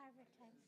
advertise.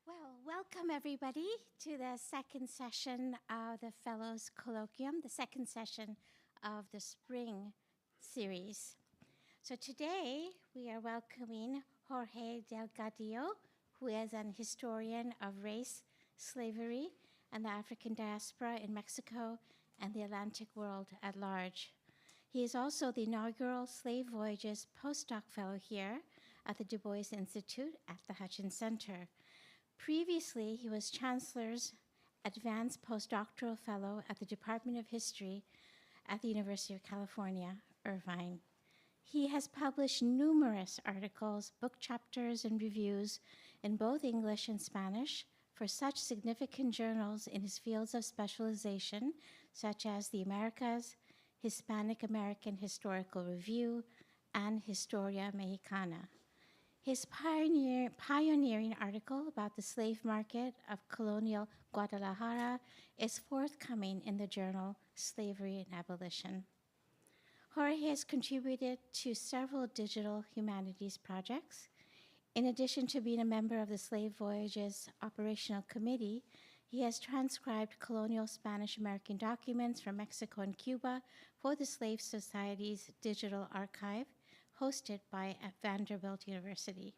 Well, welcome everybody to the second session of the Fellows Colloquium, the second session of the spring series. So today we are welcoming Jorge Delgadillo, who is an historian of race, slavery, and the African diaspora in Mexico and the Atlantic world at large. He is also the inaugural Slave Voyages postdoc fellow here at the Du Bois Institute at the Hutchins Center. Previously, he was Chancellor's Advanced Postdoctoral Fellow at the Department of History at the University of California, Irvine. He has published numerous articles, book chapters, and reviews in both English and Spanish for such significant journals in his fields of specialization, such as the Americas, Hispanic American Historical Review, and Historia Mexicana. His pioneering article about the slave market of colonial Guadalajara is forthcoming in the journal Slavery and Abolition. Jorge has contributed to several digital humanities projects. In addition to being a member of the Slave Voyages Operational Committee, he has transcribed colonial Spanish-American documents from Mexico and Cuba for the Slave Society's digital archive, hosted by at Vanderbilt University.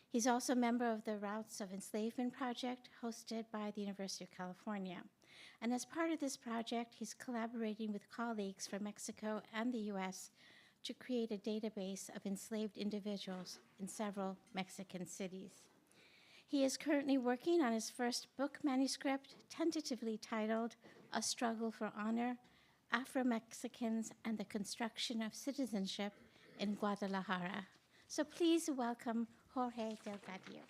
He's also a member of the Routes of Enslavement project, hosted by the University of California. And as part of this project, he's collaborating with colleagues from Mexico and the US to create a database of enslaved individuals in several Mexican cities. He is currently working on his first book manuscript, tentatively titled A Struggle for Honor, Afro-Mexicans and the Construction of Citizenship in Guadalajara. So please welcome Jorge Delgadillo.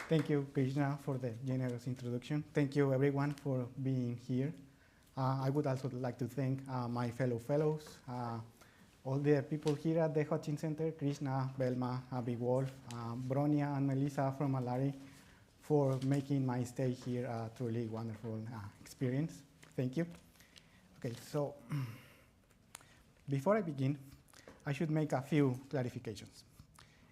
Thank you, Krishna, for the generous introduction. Thank you, everyone, for being here. I would also like to thank my fellow fellows, all the people here at the Hutchins Center, Krishna, Belma, Big Wolf, Bronia, and Melissa from Alari, for making my stay here a truly wonderful experience. Thank you. Okay, so before I begin, I should make a few clarifications.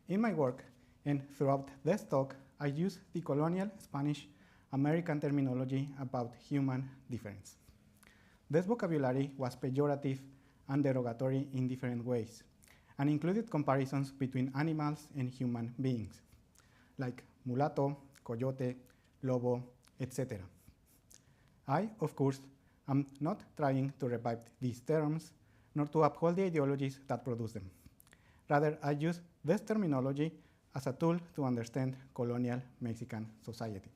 In my work and throughout this talk, I use the colonial Spanish-American terminology about human difference. This vocabulary was pejorative and derogatory in different ways, and included comparisons between animals and human beings, like mulatto, coyote, lobo, etc. I, of course, I'm not trying to revive these terms, nor to uphold the ideologies that produce them. Rather, I use this terminology as a tool to understand colonial Mexican society.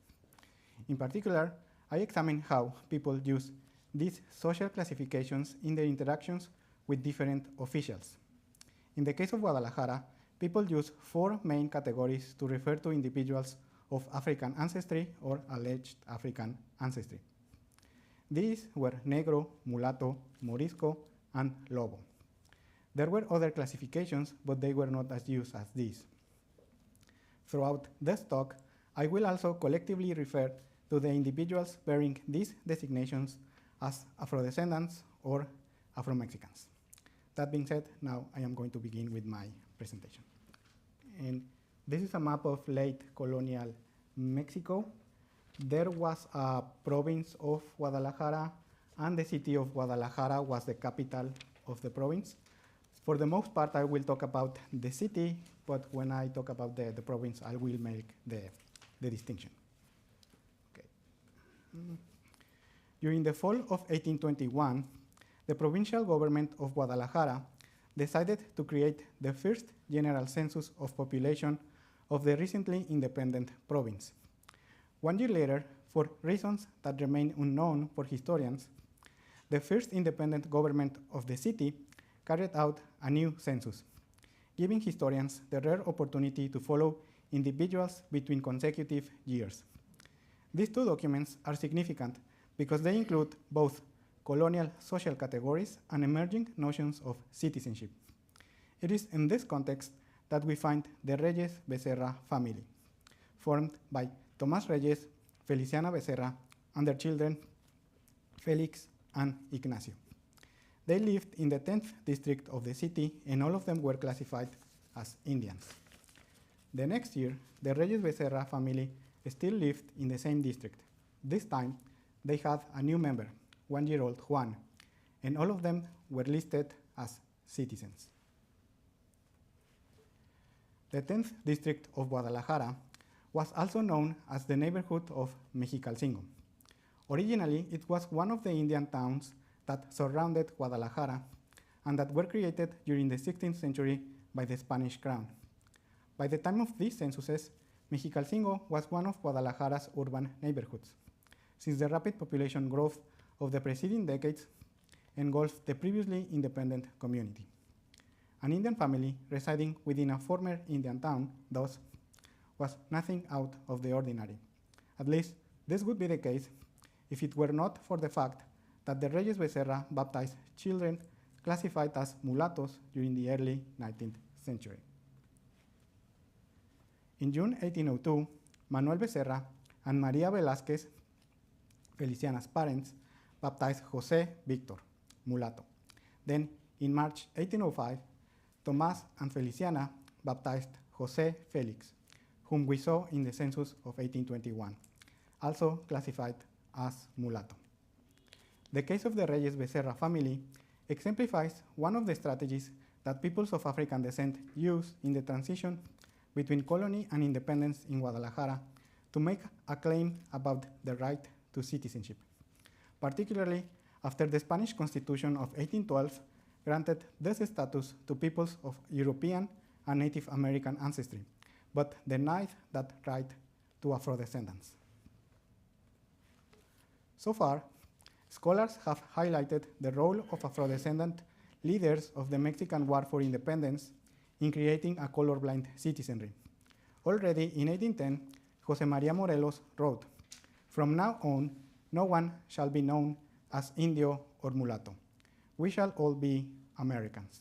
In particular, I examine how people use these social classifications in their interactions with different officials. In the case of Guadalajara, people use 4 main categories to refer to individuals of African ancestry or alleged African ancestry. These were negro, mulatto, morisco, and lobo. There were other classifications, but they were not as used as these. Throughout this talk, I will also collectively refer to the individuals bearing these designations as Afro-descendants or Afro-Mexicans. That being said, now I am going to begin with my presentation. And This is a map of late colonial Mexico. There was a province of Guadalajara, and the city of Guadalajara was the capital of the province. For the most part, I will talk about the city, but when I talk about the province, I will make the distinction. Okay. During the fall of 1821, the provincial government of Guadalajara decided to create the first general census of population of the recently independent province. 1 year later, for reasons that remain unknown for historians, the first independent government of the city carried out a new census, giving historians the rare opportunity to follow individuals between consecutive years. These two documents are significant because they include both colonial social categories and emerging notions of citizenship. It is in this context that we find the Reyes Becerra family, formed by Tomás Reyes, Feliciana Becerra, and their children, Felix and Ignacio. They lived in the 10th district of the city, and all of them were classified as Indians. The next year, the Reyes Becerra family still lived in the same district. This time, they had a new member, 1-year-old Juan, and all of them were listed as citizens. The 10th district of Guadalajara was also known as the neighborhood of Mexicalcingo. Originally, it was one of the Indian towns that surrounded Guadalajara and that were created during the 16th century by the Spanish crown. By the time of these censuses, Mexicalcingo was one of Guadalajara's urban neighborhoods, since the rapid population growth of the preceding decades engulfed the previously independent community. An Indian family residing within a former Indian town, thus, was nothing out of the ordinary. At least, this would be the case if it were not for the fact that the Reyes Becerra baptized children classified as mulattoes during the early 19th century. In June 1802, Manuel Becerra and Maria Velázquez, Feliciana's parents, baptized José Victor, mulatto. Then, in March 1805, Tomás and Feliciana baptized José Félix, whom we saw in the census of 1821, also classified as mulatto. The case of the Reyes Becerra family exemplifies one of the strategies that peoples of African descent use in the transition between colony and independence in Guadalajara to make a claim about the right to citizenship, particularly after the Spanish Constitution of 1812 granted this status to peoples of European and Native American ancestry, but denied that right to Afro-descendants. So far, scholars have highlighted the role of Afro-descendant leaders of the Mexican War for Independence in creating a colorblind citizenry. Already in 1810, José María Morelos wrote, "From now on, no one shall be known as Indio or mulatto. We shall all be Americans."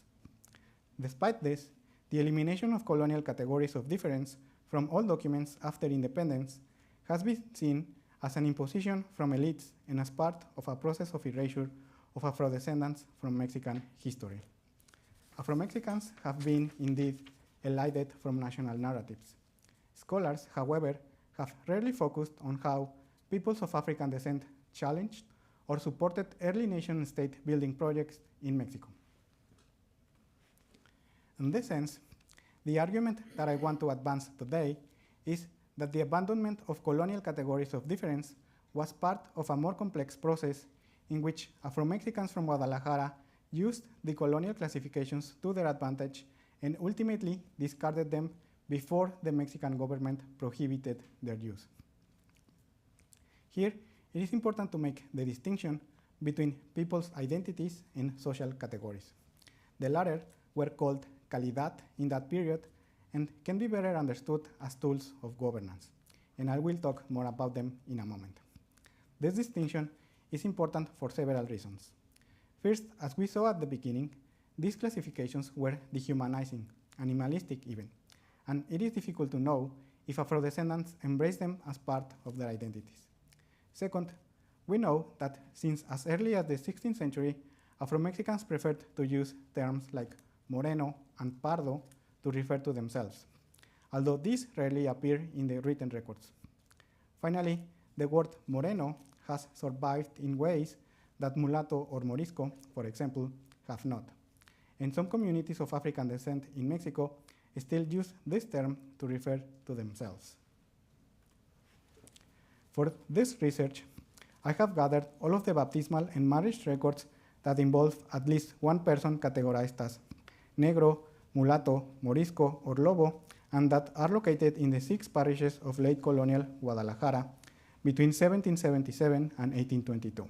Despite this, the elimination of colonial categories of difference from all documents after independence has been seen as an imposition from elites and as part of a process of erasure of Afro-descendants from Mexican history. Afro-Mexicans have been indeed elided from national narratives. Scholars, however, have rarely focused on how peoples of African descent challenged or supported early nation-state building projects in Mexico. In this sense, the argument that I want to advance today is that the abandonment of colonial categories of difference was part of a more complex process in which Afro-Mexicans from Guadalajara used the colonial classifications to their advantage and ultimately discarded them before the Mexican government prohibited their use. Here, it is important to make the distinction between people's identities and social categories. The latter were called Calidad in that period and can be better understood as tools of governance, and I will talk more about them in a moment. This distinction is important for several reasons. First, as we saw at the beginning, these classifications were dehumanizing, animalistic even, and it is difficult to know if Afro-descendants embrace them as part of their identities. Second, we know that since as early as the 16th century, Afro-Mexicans preferred to use terms like moreno and pardo to refer to themselves, although these rarely appear in the written records. Finally, the word moreno has survived in ways that mulatto or morisco, for example, have not. And some communities of African descent in Mexico still use this term to refer to themselves. For this research, I have gathered all of the baptismal and marriage records that involve at least one person categorized as negro, mulatto, morisco, or lobo, and that are located in the 6 parishes of late colonial Guadalajara between 1777 and 1822.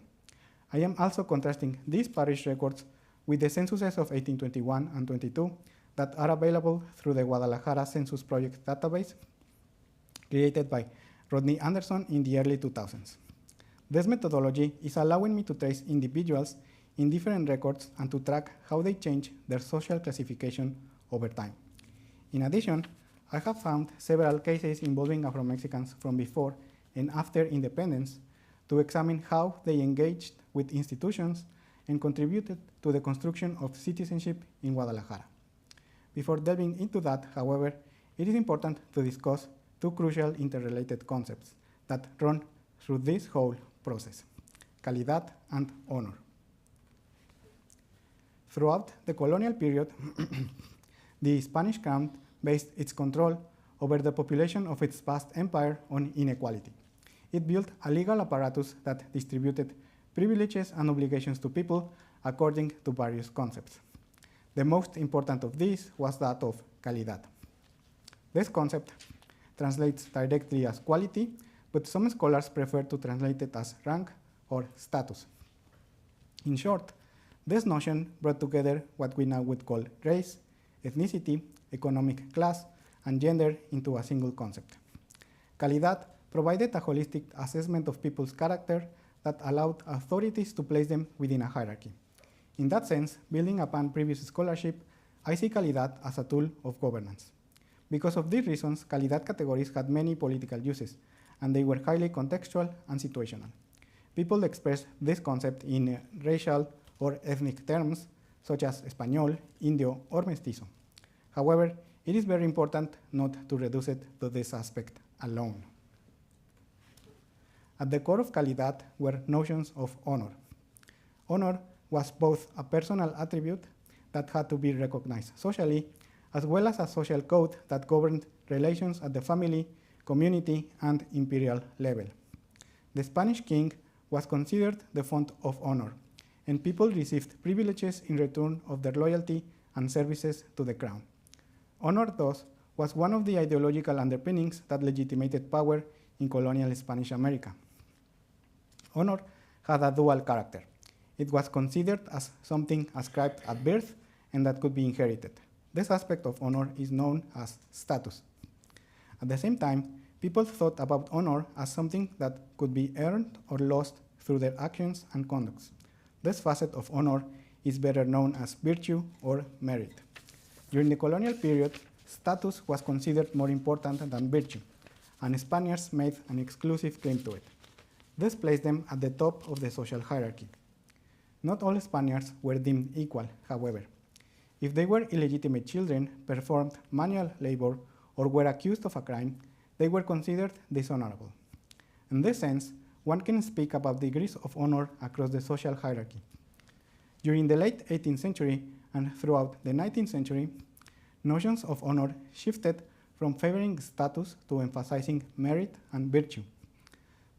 I am also contrasting these parish records with the censuses of 1821 and 22 that are available through the Guadalajara Census Project database created by Rodney Anderson in the early 2000s. This methodology is allowing me to trace individuals in different records and to track how they change their social classification over time. In addition, I have found several cases involving Afro-Mexicans from before and after independence to examine how they engaged with institutions and contributed to the construction of citizenship in Guadalajara. Before delving into that, however, it is important to discuss 2 crucial interrelated concepts that run through this whole process: calidad and honor. Throughout the colonial period, the Spanish crown based its control over the population of its vast empire on inequality. It built a legal apparatus that distributed privileges and obligations to people according to various concepts. The most important of these was that of calidad. This concept translates directly as quality, but some scholars prefer to translate it as rank or status. In short, this notion brought together what we now would call race, ethnicity, economic class, and gender into a single concept. Calidad provided a holistic assessment of people's character that allowed authorities to place them within a hierarchy. In that sense, building upon previous scholarship, I see Calidad as a tool of governance. Because of these reasons, Calidad categories had many political uses, and they were highly contextual and situational. People express this concept in racial or ethnic terms, such as español, indio, or mestizo. However, it is very important not to reduce it to this aspect alone. At the core of Calidad were notions of honor. Honor was both a personal attribute that had to be recognized socially, as well as a social code that governed relations at the family, community, and imperial level. The Spanish king was considered the font of honor, and people received privileges in return of their loyalty and services to the crown. Honor, thus, was one of the ideological underpinnings that legitimated power in colonial Spanish America. Honor had a dual character. It was considered as something ascribed at birth and that could be inherited. This aspect of honor is known as status. At the same time, people thought about honor as something that could be earned or lost through their actions and conducts. This facet of honor is better known as virtue or merit. During the colonial period, status was considered more important than virtue, and Spaniards made an exclusive claim to it. This placed them at the top of the social hierarchy. Not all Spaniards were deemed equal, however. If they were illegitimate children, performed manual labor, or were accused of a crime, they were considered dishonorable. In this sense, one can speak about degrees of honor across the social hierarchy. During the late 18th century and throughout the 19th century, notions of honor shifted from favoring status to emphasizing merit and virtue.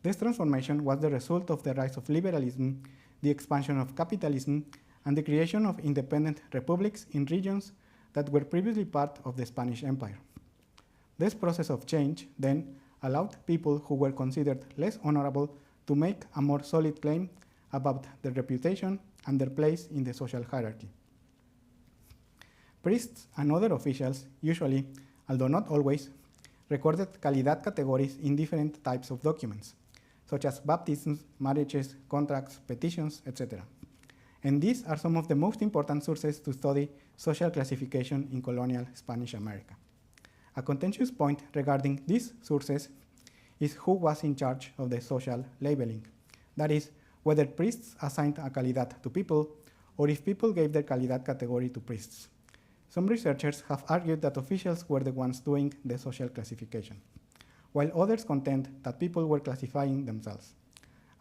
This transformation was the result of the rise of liberalism, the expansion of capitalism, and the creation of independent republics in regions that were previously part of the Spanish Empire. This process of change then allowed people who were considered less honorable to make a more solid claim about their reputation and their place in the social hierarchy. Priests and other officials usually, although not always, recorded Calidad categories in different types of documents, such as baptisms, marriages, contracts, petitions, etc. And these are some of the most important sources to study social classification in colonial Spanish America. A contentious point regarding these sources is who was in charge of the social labeling. That is, whether priests assigned a Calidad to people, or if people gave their Calidad category to priests. some researchers have argued that officials were the ones doing the social classification, while others contend that people were classifying themselves.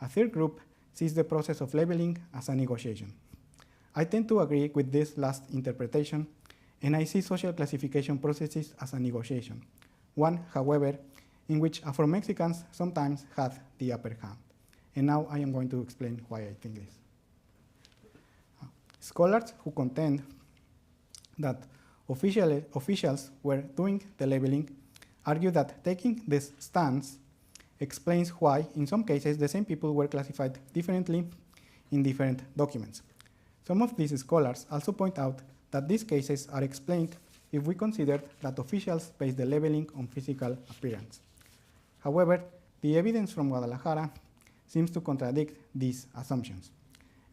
A third group sees the process of labeling as a negotiation. I tend to agree with this last interpretation, and I see social classification processes as a negotiation, one, however, in which Afro-Mexicans sometimes had the upper hand. And now I am going to explain why I think this. Scholars who contend that officials were doing the labeling argue that taking this stance explains why, in some cases, the same people were classified differently in different documents. Some of these scholars also point out that these cases are explained if we consider that officials base the labeling on physical appearance. However, the evidence from Guadalajara seems to contradict these assumptions.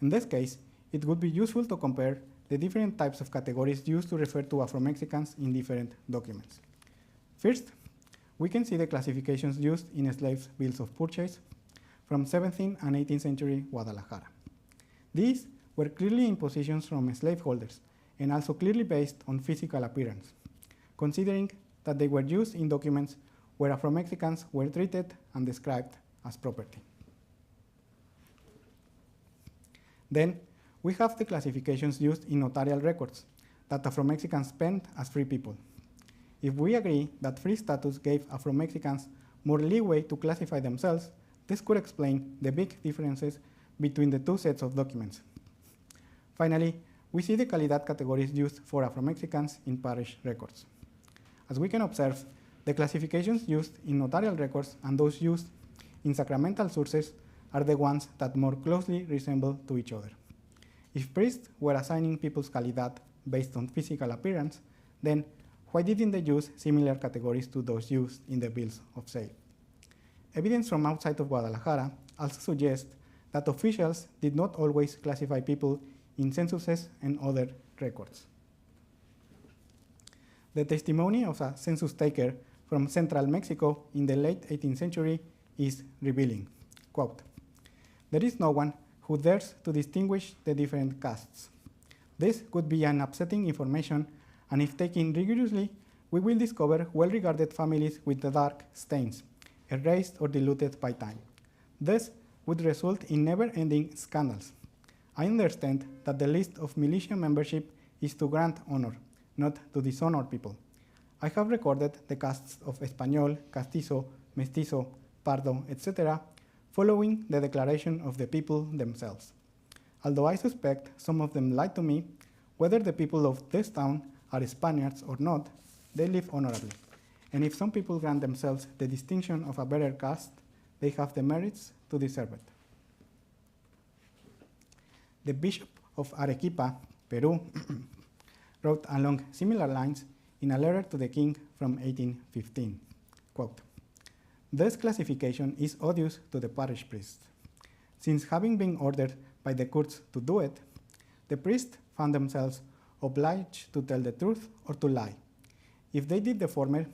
In this case, it would be useful to compare the different types of categories used to refer to Afro-Mexicans in different documents. First, we can see the classifications used in slaves' bills of purchase from 17th and 18th century Guadalajara. These were clearly impositions from slaveholders and also clearly based on physical appearance, considering that they were used in documents where Afro-Mexicans were treated and described as property. Then, we have the classifications used in notarial records that Afro-Mexicans spent as free people. If we agree that free status gave Afro-Mexicans more leeway to classify themselves, this could explain the big differences between the two sets of documents. Finally, we see the Calidad categories used for Afro-Mexicans in parish records. As we can observe, the classifications used in notarial records and those used in sacramental sources are the ones that more closely resemble to each other. If priests were assigning people's Calidad based on physical appearance, then why didn't they use similar categories to those used in the bills of sale? Evidence from outside of Guadalajara also suggests that officials did not always classify people in censuses and other records. The testimony of a census taker from central Mexico in the late 18th century is revealing. Quote, "There is no one who dares to distinguish the different castes. This could be an upsetting information, and if taken rigorously, we will discover well-regarded families with the dark stains, erased or diluted by time. This would result in never-ending scandals. I understand that the list of militia membership is to grant honor, not to dishonor people. I have recorded the castes of Español, Castizo, Mestizo, Pardo, etc., following the declaration of the people themselves. Although I suspect some of them lied to me, whether the people of this town are Spaniards or not, they live honorably. And if some people grant themselves the distinction of a better caste, they have the merits to deserve it." The Bishop of Arequipa, Peru, wrote along similar lines in a letter to the king from 1815. Quote, "This classification is odious to the parish priests, since having been ordered by the courts to do it, the priests found themselves obliged to tell the truth or to lie. If they did the former,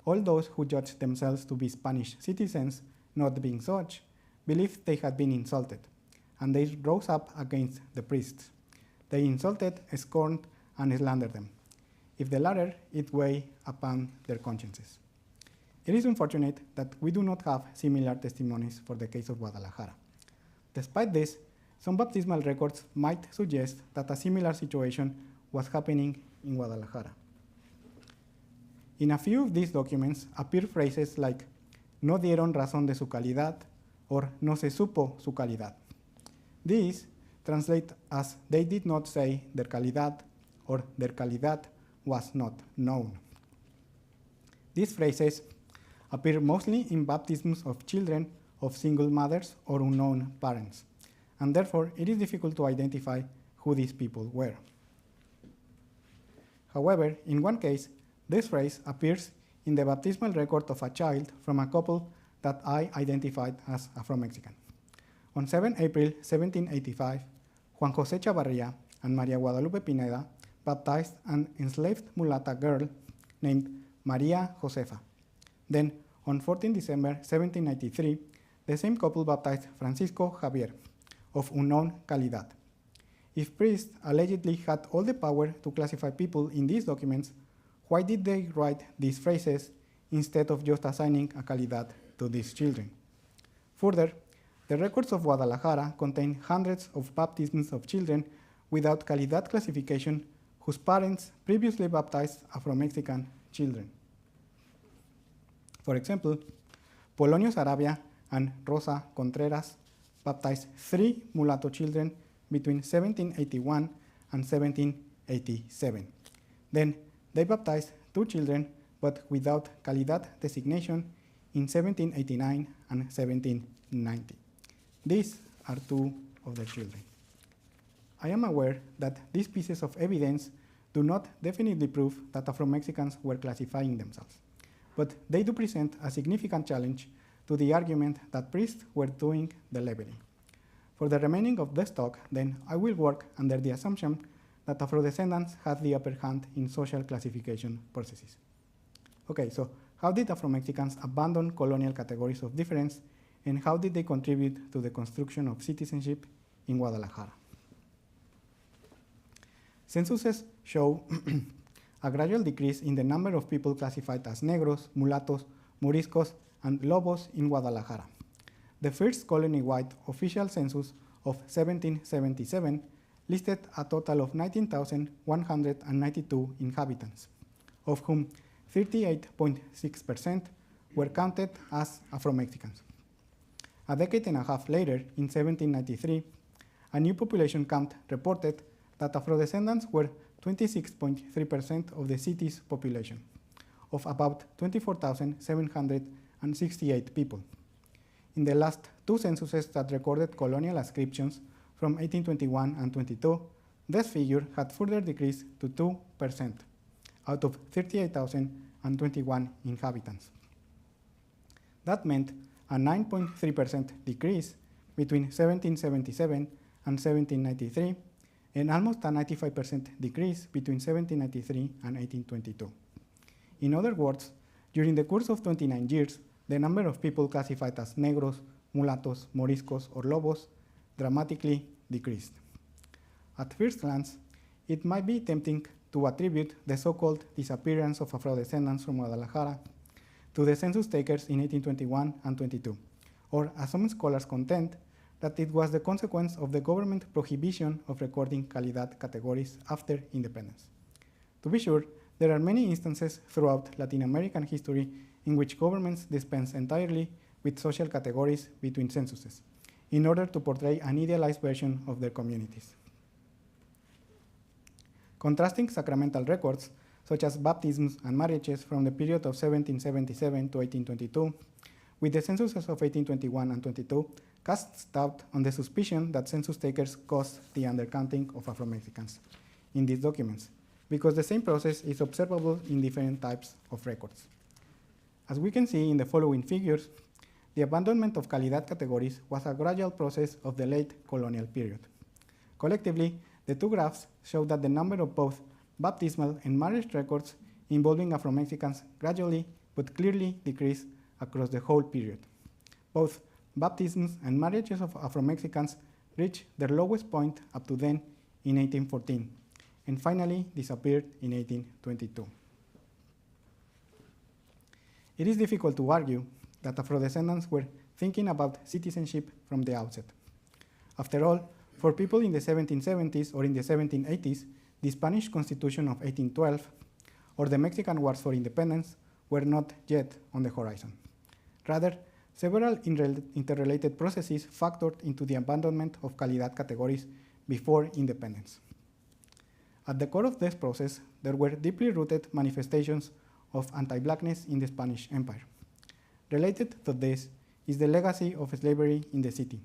all those who judged themselves to be Spanish citizens, not being such, believed they had been insulted, and they rose up against the priests. They insulted, scorned, and slandered them. If the latter, it weighed upon their consciences." It is unfortunate that we do not have similar testimonies for the case of Guadalajara. Despite this, some baptismal records might suggest that a similar situation was happening in Guadalajara. In a few of these documents appear phrases like "no dieron razón de su calidad" or "no se supo su calidad." These translate as "they did not say their calidad" or "their calidad was not known." These phrases appear mostly in baptisms of children of single mothers or unknown parents, and therefore it is difficult to identify who these people were. However, in one case, this phrase appears in the baptismal record of a child from a couple that I identified as Afro-Mexican. On 7 April 1785, Juan José Chavarría and María Guadalupe Pineda baptized an enslaved mulatta girl named María Josefa. Then, on 14 December 1793, the same couple baptized Francisco Javier, of unknown Calidad. if priests allegedly had all the power to classify people in these documents, why did they write these phrases instead of just assigning a Calidad to these children? Further, the records of Guadalajara contain hundreds of baptisms of children without Calidad classification whose parents previously baptized Afro-Mexican children. For example, Polonio Sarabia and Rosa Contreras baptized 3 mulatto children between 1781 and 1787. Then they baptized 2 children, but without Calidad designation in 1789 and 1790. These are 2 of their children. I am aware that these pieces of evidence do not definitely prove that Afro-Mexicans were classifying themselves, but they do present a significant challenge to the argument that priests were doing the labeling. For the remaining of this talk, then, I will work under the assumption that Afro-descendants had the upper hand in social classification processes. Okay, so how did Afro-Mexicans abandon colonial categories of difference, and how did they contribute to the construction of citizenship in Guadalajara? Censuses show a gradual decrease in the number of people classified as negros, mulattos, moriscos, and lobos in Guadalajara. The first colony-wide official census of 1777 listed a total of 19,192 inhabitants, of whom 38.6% were counted as Afro-Mexicans. A decade and a half later, in 1793, a new population count reported that Afro-descendants were 26.3% of the city's population, of about 24,768 people. In the last 2 censuses that recorded colonial ascriptions from 1821 and 22, this figure had further decreased to 2% out of 38,021 inhabitants. That meant a 9.3% decrease between 1777 and 1793, and almost a 95% decrease between 1793 and 1822. In other words, during the course of 29 years, the number of people classified as negros, mulattos, moriscos, or lobos dramatically decreased. At first glance, it might be tempting to attribute the so-called disappearance of Afro-descendants from Guadalajara to the census takers in 1821 and 22, or as some scholars contend, that it was the consequence of the government prohibition of recording Calidad categories after independence. To be sure, there are many instances throughout Latin American history in which governments dispense entirely with social categories between censuses in order to portray an idealized version of their communities. Contrasting sacramental records, such as baptisms and marriages from the period of 1777 to 1822, with the censuses of 1821 and 22, casts doubt on the suspicion that census takers caused the undercounting of Afro-Mexicans in these documents, because the same process is observable in different types of records. As we can see in the following figures, the abandonment of Calidad categories was a gradual process of the late colonial period. Collectively, the 2 graphs show that the number of both baptismal and marriage records involving Afro-Mexicans gradually but clearly decreased across the whole period. Both baptisms and marriages of Afro-Mexicans reached their lowest point up to then in 1814, and finally disappeared in 1822. It is difficult to argue that Afro-descendants were thinking about citizenship from the outset. After all, for people in the 1770s or in the 1780s, the Spanish Constitution of 1812 or the Mexican Wars for Independence were not yet on the horizon. Rather, several interrelated processes factored into the abandonment of Calidad categories before independence. At the core of this process, there were deeply rooted manifestations of anti-blackness in the Spanish Empire. Related to this is the legacy of slavery in the city,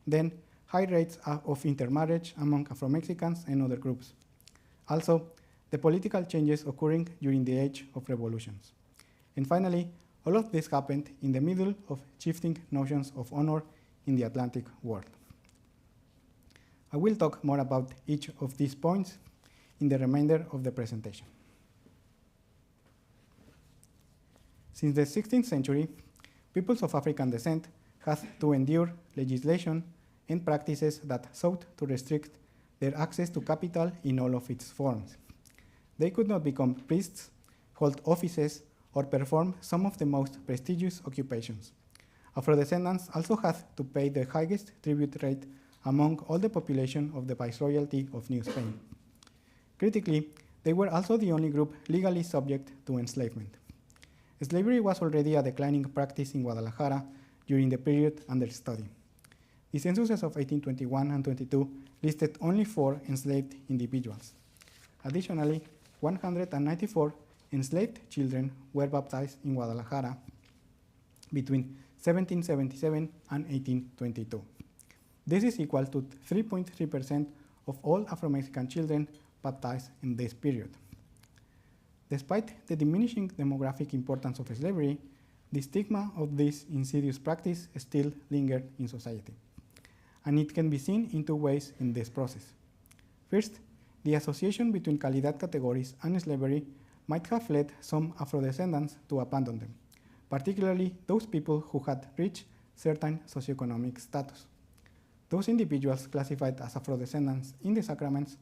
then high rates of intermarriage among Afro-Mexicans and other groups. Also, the political changes occurring during the age of revolutions. And finally, all of this happened in the middle of shifting notions of honor in the Atlantic world. I will talk more about each of these points in the remainder of the presentation. Since the 16th century, peoples of African descent had to endure legislation and practices that sought to restrict their access to capital in all of its forms. They could not become priests, hold offices, or perform some of the most prestigious occupations. Afro-descendants also had to pay the highest tribute rate among all the population of the Viceroyalty of New Spain. Critically, they were also the only group legally subject to enslavement. Slavery was already a declining practice in Guadalajara during the period under study. The censuses of 1821 and 22 listed only 4 enslaved individuals. Additionally, 194 enslaved children were baptized in Guadalajara between 1777 and 1822. This is equal to 3.3% of all Afro-Mexican children baptized in this period. Despite the diminishing demographic importance of slavery, the stigma of this insidious practice still lingered in society. And it can be seen in 2 ways in this process. First, the association between Calidad categories and slavery might have led some Afro-descendants to abandon them, particularly those people who had reached certain socioeconomic status. Those individuals classified as Afro-descendants in the sacraments,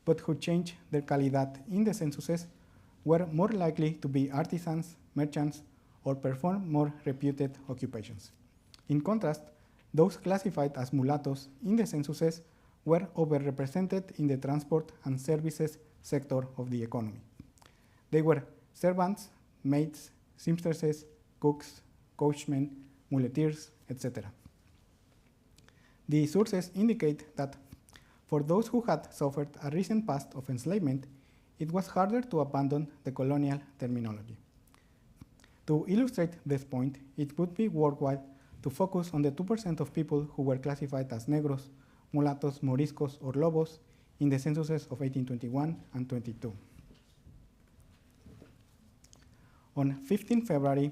but who changed their Calidad in the censuses, were more likely to be artisans, merchants, or perform more reputed occupations. In contrast, those classified as mulattoes in the censuses were overrepresented in the transport and services sector of the economy. They were servants, maids, seamstresses, cooks, coachmen, muleteers, etc. The sources indicate that for those who had suffered a recent past of enslavement, it was harder to abandon the colonial terminology. To illustrate this point, it would be worthwhile to focus on the 2% of people who were classified as negros, mulattos, moriscos, or lobos in the censuses of 1821 and 22. On 15 February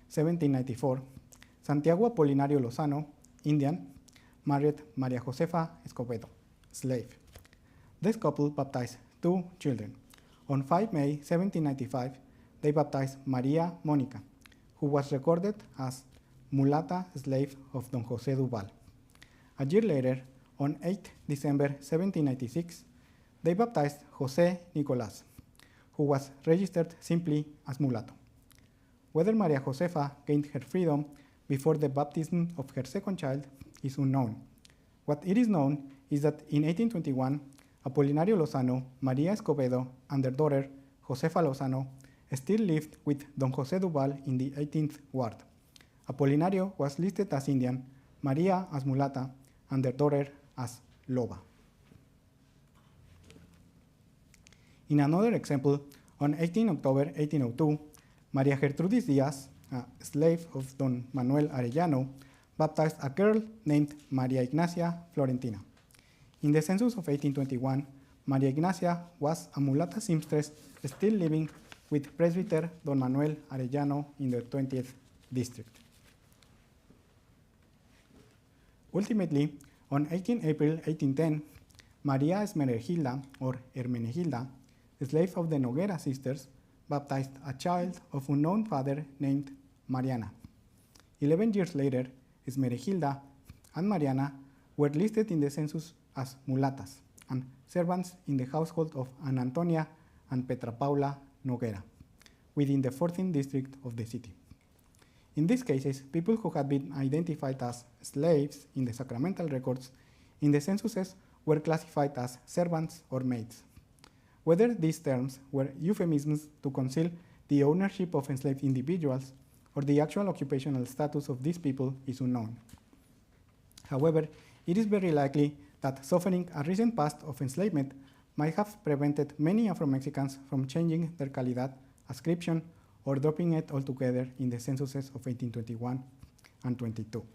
1794, Santiago Apolinario Lozano, Indian, married Maria Josefa Escobedo, slave. This couple baptized 2 children. On 5 May 1795, they baptized Maria Mónica, who was recorded as mulata slave of Don José Duval. A year later, on 8 December 1796, they baptized José Nicolás, who was registered simply as mulatto. Whether Maria Josefa gained her freedom before the baptism of her second child is unknown. What it is known is that in 1821, Apolinario Lozano, Maria Escobedo, and their daughter, Josefa Lozano, still lived with Don José Duval in the 18th ward. Apolinario was listed as Indian, Maria as mulata, and their daughter as loba. In another example, on 18 October 1802, Maria Gertrudis Diaz, a slave of Don Manuel Arellano, baptized a girl named Maria Ignacia Florentina. In the census of 1821, Maria Ignacia was a mulata seamstress still living with Presbyter Don Manuel Arellano in the 20th district. Ultimately, on 18 April 1810, Maria Esmeralda, or Hermenegilda, slave of the Noguera sisters, baptized a child of unknown father named Mariana. 11 years later, Esmeralda and Mariana were listed in the census as mulatas and servants in the household of Ana Antonia and Petra Paula Noguera, within the 14th district of the city. In these cases, people who had been identified as slaves in the sacramental records in the censuses were classified as servants or maids. Whether these terms were euphemisms to conceal the ownership of enslaved individuals or the actual occupational status of these people is unknown. However, it is very likely that suffering a recent past of enslavement might have prevented many Afro-Mexicans from changing their Calidad ascription or dropping it altogether in the censuses of 1821 and 22.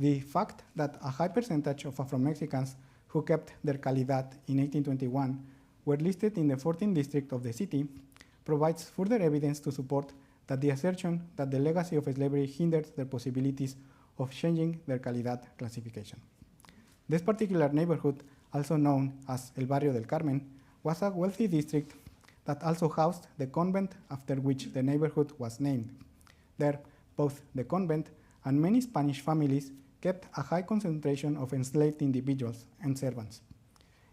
The fact that a high percentage of Afro-Mexicans who kept their Calidad in 1821 were listed in the 14th district of the city provides further evidence to support that the assertion that the legacy of slavery hindered their possibilities of changing their Calidad classification. This particular neighborhood, also known as El Barrio del Carmen, was a wealthy district that also housed the convent after which the neighborhood was named. There, both the convent and many Spanish families kept a high concentration of enslaved individuals and servants.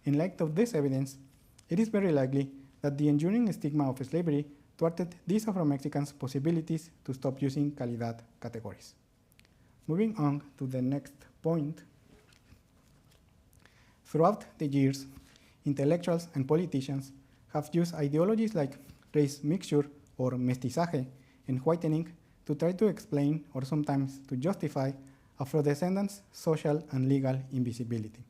In light of this evidence, it is very likely that the enduring stigma of slavery thwarted these Afro-Mexicans' possibilities to stop using Calidad categories. Moving on to the next point. Throughout the years, intellectuals and politicians have used ideologies like race mixture or mestizaje and whitening to try to explain or sometimes to justify Afro-descendants' social and legal invisibility.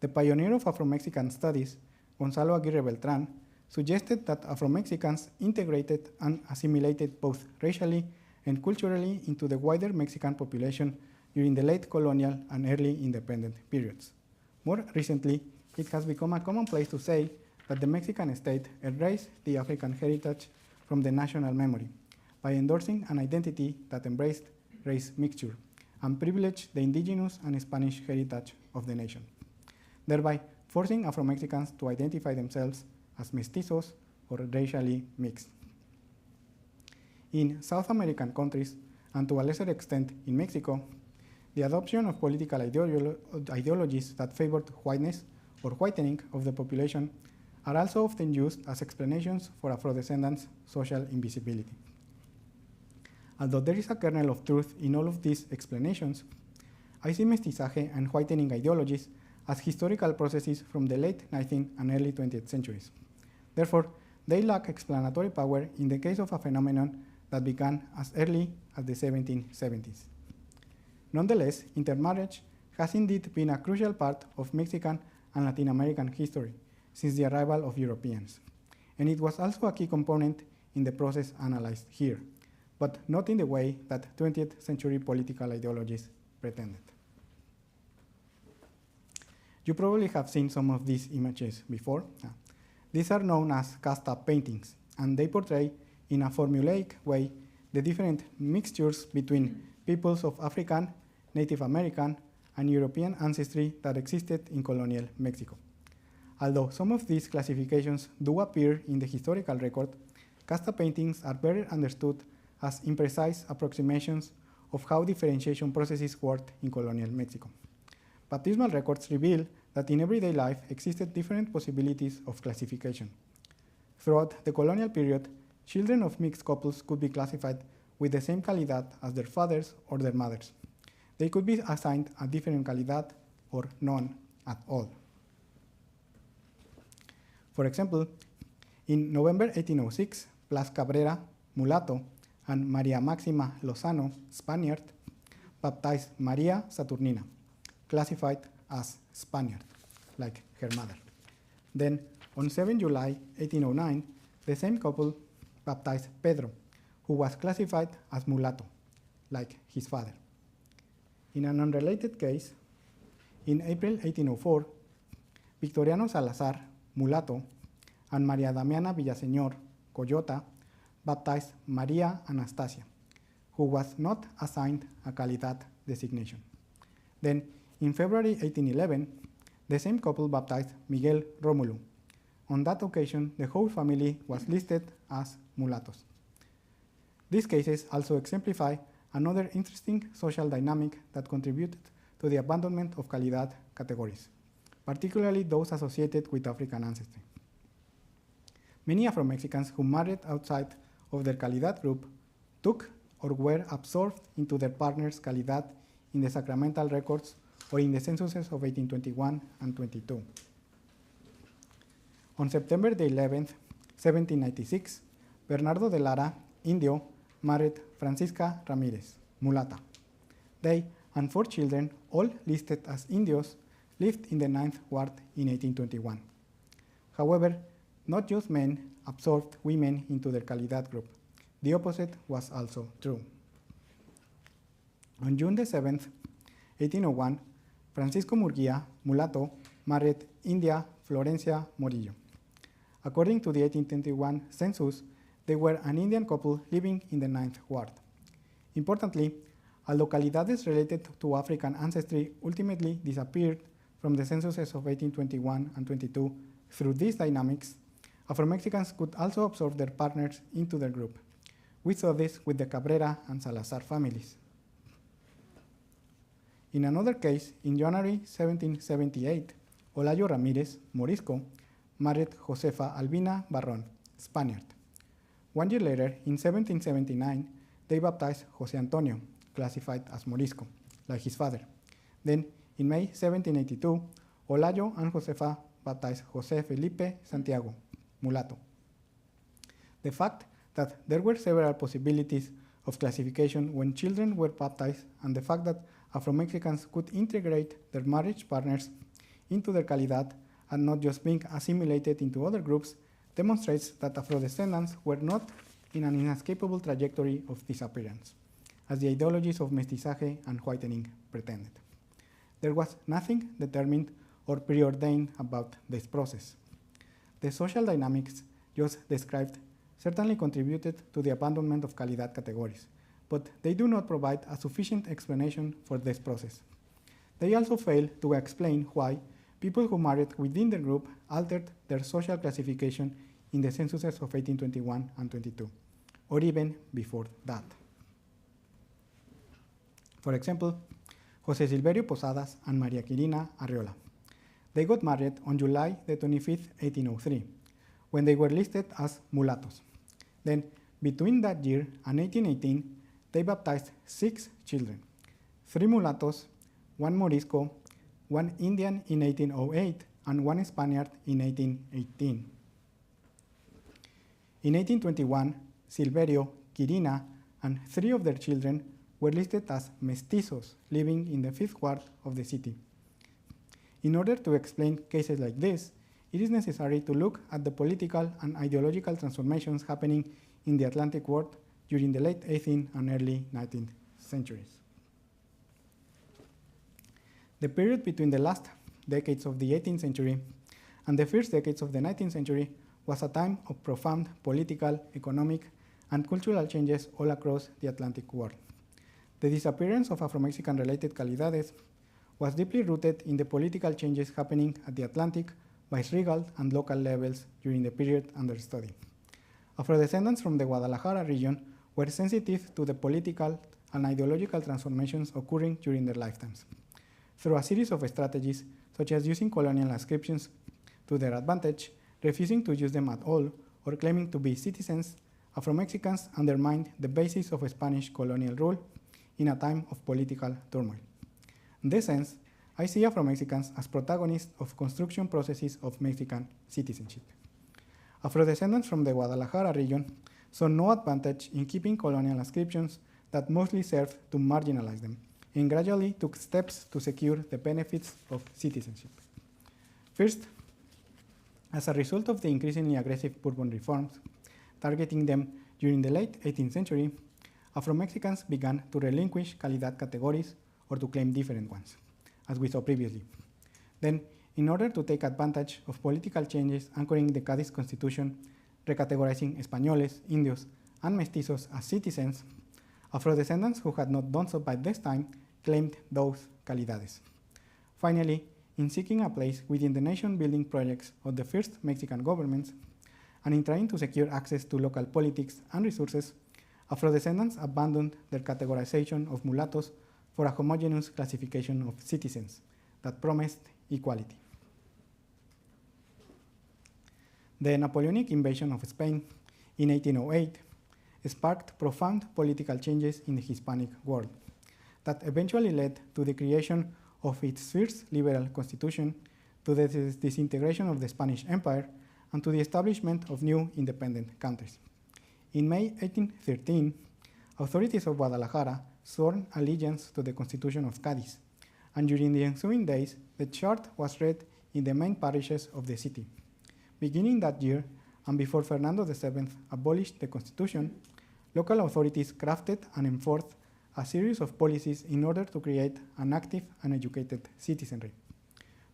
The pioneer of Afro-Mexican studies, Gonzalo Aguirre Beltrán, suggested that Afro-Mexicans integrated and assimilated both racially and culturally into the wider Mexican population during the late colonial and early independent periods. More recently, it has become a commonplace to say that the Mexican state erased the African heritage from the national memory by endorsing an identity that embraced race mixture and privileged the indigenous and Spanish heritage of the nation, thereby forcing Afro-Mexicans to identify themselves as mestizos or racially mixed. In South American countries, and to a lesser extent in Mexico, the adoption of political ideologies that favored whiteness or whitening of the population are also often used as explanations for Afro-descendants' social invisibility. Although there is a kernel of truth in all of these explanations, I see mestizaje and whitening ideologies as historical processes from the late 19th and early 20th centuries. Therefore, they lack explanatory power in the case of a phenomenon that began as early as the 1770s. Nonetheless, intermarriage has indeed been a crucial part of Mexican and Latin American history since the arrival of Europeans, and it was also a key component in the process analyzed here, but not in the way that 20th century political ideologies pretended. You probably have seen some of these images before. These are known as casta paintings, and they portray in a formulaic way the different mixtures between peoples of African, Native American, and European ancestry that existed in colonial Mexico. Although some of these classifications do appear in the historical record, casta paintings are better understood as imprecise approximations of how differentiation processes worked in colonial Mexico. Baptismal records reveal that in everyday life existed different possibilities of classification. Throughout the colonial period, children of mixed couples could be classified with the same calidad as their fathers or their mothers. They could be assigned a different calidad or none at all. For example, in November 1806, Blas Cabrera, mulatto, and Maria Maxima Lozano, Spaniard, baptized Maria Saturnina, classified as Spaniard, like her mother. Then, on 7 July 1809, the same couple baptized Pedro, who was classified as mulatto, like his father. In an unrelated case, in April 1804, Victoriano Salazar, mulatto, and Maria Damiana Villaseñor, Coyota, baptized Maria Anastasia, who was not assigned a Calidad designation. Then, in February 1811, the same couple baptized Miguel Rómulo. On that occasion, the whole family was listed as mulattos. These cases also exemplify another interesting social dynamic that contributed to the abandonment of Calidad categories, particularly those associated with African ancestry. Many Afro-Mexicans who married outside of their Calidad group took or were absorbed into their partner's Calidad in the sacramental records or in the censuses of 1821 and 22. On September the 11th, 1796, Bernardo de Lara, Indio, married Francisca Ramirez, mulata. They and 4 children, all listed as Indios, lived in the 9th ward in 1821. However, not just men absorbed women into their Calidad group. The opposite was also true. On June the 7th, 1801, Francisco Murguía, mulatto, married India Florencia Morillo. According to the 1821 census, they were an Indian couple living in the 9th ward. Importantly, although Calidades related to African ancestry ultimately disappeared from the censuses of 1821 and 22 through these dynamics, Afro-Mexicans could also absorb their partners into their group. We saw this with the Cabrera and Salazar families. In another case, in January 1778, Olayo Ramirez, Morisco, married Josefa Albina Barron, Spaniard. 1 year later, in 1779, they baptized Jose Antonio, classified as Morisco, like his father. Then, in May 1782, Olayo and Josefa baptized Jose Felipe Santiago, mulatto. The fact that there were several possibilities of classification when children were baptized, and the fact that Afro-Mexicans could integrate their marriage partners into their Calidad and not just being assimilated into other groups, demonstrates that Afro-descendants were not in an inescapable trajectory of disappearance, as the ideologies of mestizaje and whitening pretended. There was nothing determined or preordained about this process. The social dynamics just described certainly contributed to the abandonment of Calidad categories, but they do not provide a sufficient explanation for this process. They also fail to explain why people who married within the group altered their social classification in the censuses of 1821 and 22, or even before that. For example, José Silverio Posadas and María Quirina Arriola. They got married on July the 25th, 1803, when they were listed as mulattos. Then, between that year and 1818, they baptized 6 children, 3 mulattos, 1 Morisco, 1 Indian in 1808, and 1 Spaniard in 1818. In 1821, Silverio, Quirina, and 3 of their children were listed as mestizos living in the 5th ward of the city. In order to explain cases like this, it is necessary to look at the political and ideological transformations happening in the Atlantic world during the late 18th and early 19th centuries. The period between the last decades of the 18th century and the first decades of the 19th century was a time of profound political, economic, and cultural changes all across the Atlantic world. The disappearance of Afro-Mexican related calidades was deeply rooted in the political changes happening at the Atlantic, viceregal, and local levels during the period under study. Afro-descendants from the Guadalajara region were sensitive to the political and ideological transformations occurring during their lifetimes. Through a series of strategies, such as using colonial inscriptions to their advantage, refusing to use them at all, or claiming to be citizens, Afro-Mexicans undermined the basis of Spanish colonial rule in a time of political turmoil. In this sense, I see Afro-Mexicans as protagonists of construction processes of Mexican citizenship. Afro-descendants from the Guadalajara region saw no advantage in keeping colonial inscriptions that mostly served to marginalize them, and gradually took steps to secure the benefits of citizenship. First, as a result of the increasingly aggressive Bourbon reforms targeting them during the late 18th century, Afro-Mexicans began to relinquish Calidad categories or to claim different ones, as we saw previously. Then, in order to take advantage of political changes anchoring the Cádiz Constitution, recategorizing Españoles, Indios, and Mestizos as citizens, Afro-descendants who had not done so by this time claimed those calidades. Finally, in seeking a place within the nation-building projects of the first Mexican governments, and in trying to secure access to local politics and resources, Afro-descendants abandoned their categorization of mulattos for a homogeneous classification of citizens that promised equality. The Napoleonic invasion of Spain in 1808 sparked profound political changes in the Hispanic world that eventually led to the creation of its first liberal constitution, to the disintegration of the Spanish Empire, and to the establishment of new independent countries. In May 1813, authorities of Guadalajara swore allegiance to the Constitution of Cádiz, and during the ensuing days, the chart was read in the main parishes of the city. Beginning that year, and before Fernando VII abolished the Constitution, local authorities crafted and enforced a series of policies in order to create an active and educated citizenry.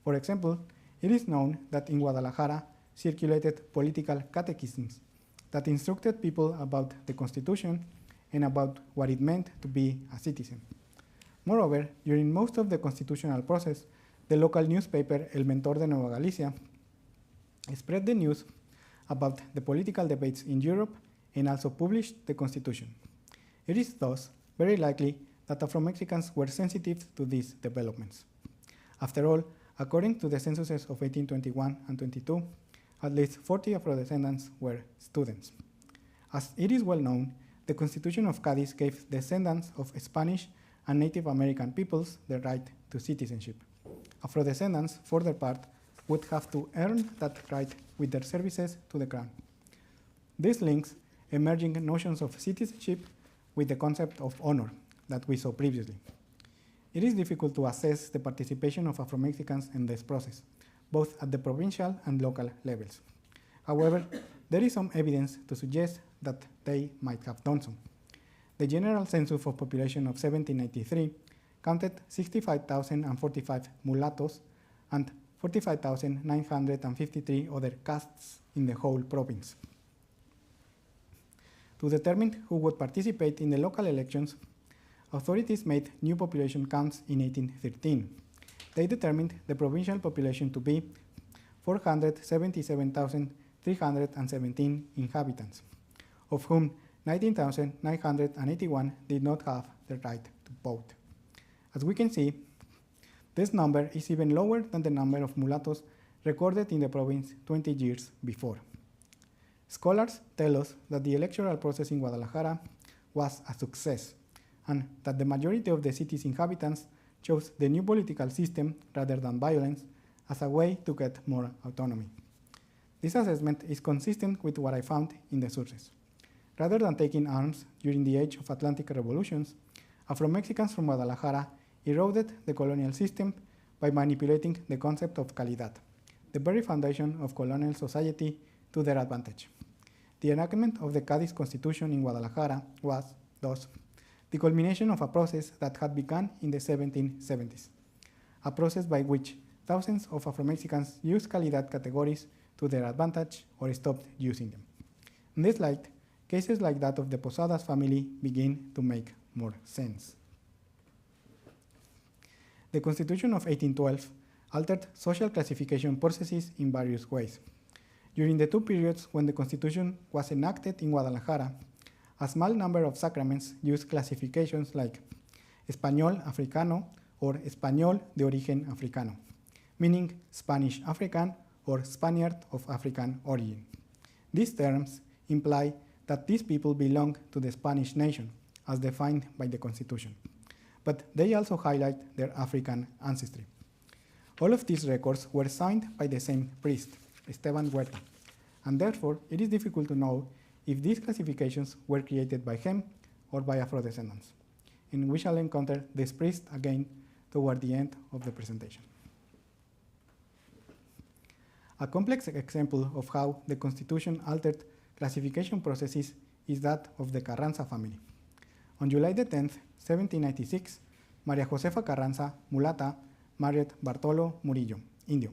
For example, it is known that in Guadalajara circulated political catechisms that instructed people about the Constitution and about what it meant to be a citizen. Moreover, during most of the constitutional process, the local newspaper El Mentor de Nueva Galicia spread the news about the political debates in Europe and also published the Constitution. It is thus very likely that Afro-Mexicans were sensitive to these developments. After all, according to the censuses of 1821 and 22, at least 40 Afro-descendants were students. As it is well known, the Constitution of Cadiz gave descendants of Spanish and Native American peoples the right to citizenship. Afro-descendants, for their part, would have to earn that right with their services to the crown. This links emerging notions of citizenship with the concept of honor that we saw previously. It is difficult to assess the participation of Afro-Mexicans in this process, both at the provincial and local levels. However, there is some evidence to suggest that they might have done so. The General Census of Population of 1793 counted 65,045 mulattoes and 45,953 other castes in the whole province. To determine who would participate in the local elections, authorities made new population counts in 1813. They determined the provincial population to be 477,317 inhabitants, of whom 19,981 did not have the right to vote. As we can see, this number is even lower than the number of mulattoes recorded in the province 20 years before. Scholars tell us that the electoral process in Guadalajara was a success, and that the majority of the city's inhabitants chose the new political system rather than violence as a way to get more autonomy. This assessment is consistent with what I found in the sources. Rather than taking arms during the age of Atlantic revolutions, Afro-Mexicans from Guadalajara eroded the colonial system by manipulating the concept of Calidad, the very foundation of colonial society, to their advantage. The enactment of the Cadiz Constitution in Guadalajara was, thus, the culmination of a process that had begun in the 1770s, a process by which thousands of Afro-Mexicans used Calidad categories to their advantage or stopped using them. In this light, cases like that of the Posadas family begin to make more sense. The Constitution of 1812 altered social classification processes in various ways. During the two periods when the Constitution was enacted in Guadalajara, a small number of sacraments used classifications like Español Africano or Español de origen africano, meaning Spanish African or Spaniard of African origin. These terms imply that these people belong to the Spanish nation, as defined by the Constitution, but they also highlight their African ancestry. All of these records were signed by the same priest, Esteban Huerta, and therefore it is difficult to know if these classifications were created by him or by Afro-descendants. And we shall encounter this priest again toward the end of the presentation. A complex example of how the Constitution altered classification processes is that of the Carranza family. On July the 10th, 1796, Maria Josefa Carranza, mulata, married Bartolo Murillo, Indio.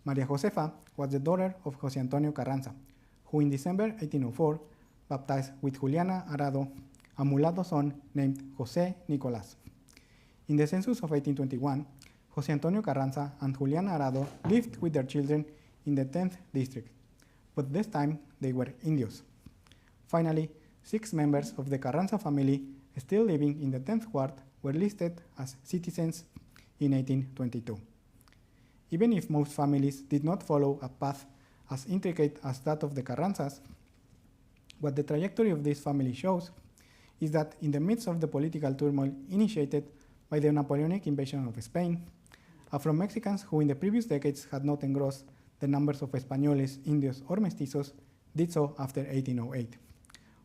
Maria Josefa was the daughter of Jose Antonio Carranza, who in December 1804 baptized with Juliana Arado a mulatto son named Jose Nicolás. In the census of 1821, Jose Antonio Carranza and Juliana Arado lived with their children in the 10th district, but this time they were Indios. Finally, 6 members of the Carranza family still living in the 10th ward were listed as citizens in 1822. Even if most families did not follow a path as intricate as that of the Carranzas, what the trajectory of this family shows is that in the midst of the political turmoil initiated by the Napoleonic invasion of Spain, Afro-Mexicans who in the previous decades had not engrossed the numbers of Españoles, Indios, or Mestizos did so after 1808.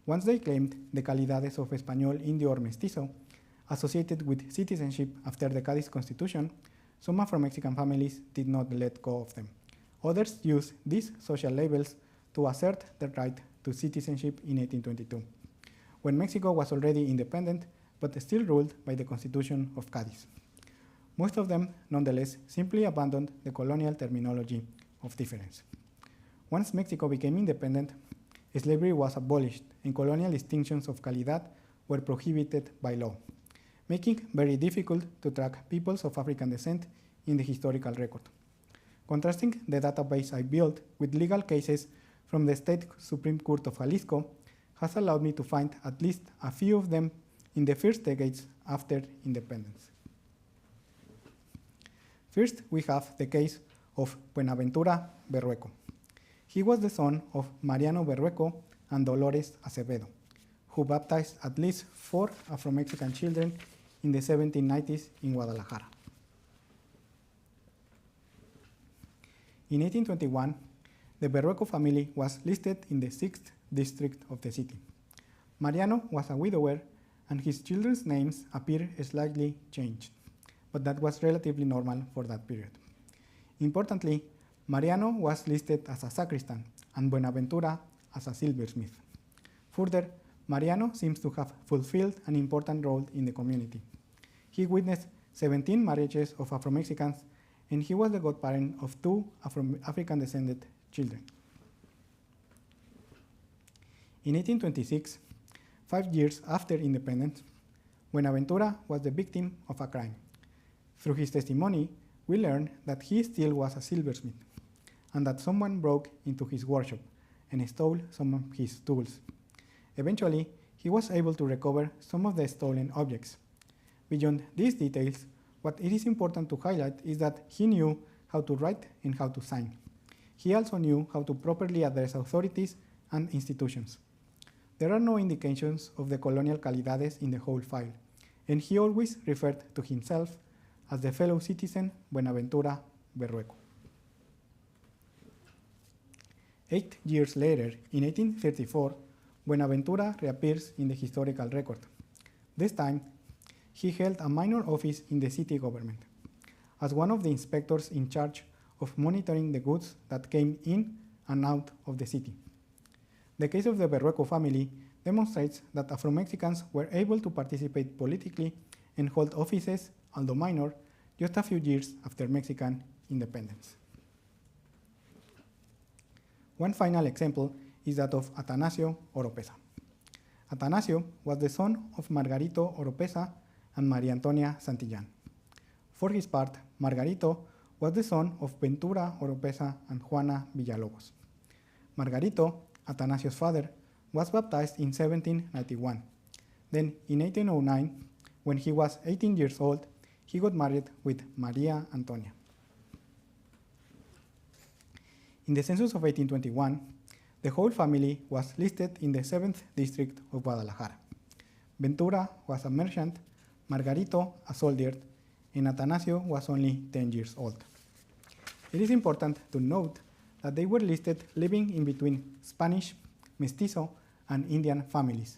Once they claimed the calidades of Español, Indio, or Mestizo associated with citizenship after the Cadiz Constitution, some Afro-Mexican families did not let go of them. Others used these social labels to assert their right to citizenship in 1822, when Mexico was already independent but still ruled by the Constitution of Cadiz. Most of them, nonetheless, simply abandoned the colonial terminology of difference. Once Mexico became independent, slavery was abolished and colonial distinctions of calidad were prohibited by law, making very difficult to track peoples of African descent in the historical record. Contrasting the database I built with legal cases from the State Supreme Court of Jalisco has allowed me to find at least a few of them in the first decades after independence. First, we have the case of Buenaventura Berrueco. He was the son of Mariano Berrueco and Dolores Acevedo, who baptized at least 4 Afro-Mexican children in the 1790s in Guadalajara. In 1821, the Berrueco family was listed in the 6th district of the city. Mariano was a widower, and his children's names appear slightly changed, but that was relatively normal for that period. Importantly, Mariano was listed as a sacristan and Buenaventura as a silversmith. Further, Mariano seems to have fulfilled an important role in the community. He witnessed 17 marriages of Afro-Mexicans, and he was the godparent of 2 African-descended children. In 1826, 5 years after independence, Buenaventura was the victim of a crime. Through his testimony, we learned that he still was a silversmith, and that someone broke into his workshop and stole some of his tools. Eventually, he was able to recover some of the stolen objects. Beyond these details, what it is important to highlight is that he knew how to write and how to sign. He also knew how to properly address authorities and institutions. There are no indications of the colonial Calidades in the whole file, and he always referred to himself as the fellow citizen Buenaventura Berrueco. 8 years later, in 1834, Buenaventura reappears in the historical record. This time, he held a minor office in the city government as one of the inspectors in charge of monitoring the goods that came in and out of the city. The case of the Berrueco family demonstrates that Afro-Mexicans were able to participate politically and hold offices, although minor, just a few years after Mexican independence. One final example is that of Atanacio Oropesa. Atanacio was the son of Margarito Oropesa and Maria Antonia Santillán. For his part, Margarito was the son of Ventura Oropesa and Juana Villalobos. Margarito, Atanacio's father, was baptized in 1791. Then, in 1809, when he was 18 years old, he got married with Maria Antonia. In the census of 1821, the whole family was listed in the 7th district of Guadalajara. Ventura was a merchant, Margarito a soldier, and Atanacio was only 10 years old. It is important to note that they were listed living in between Spanish, Mestizo, and Indian families,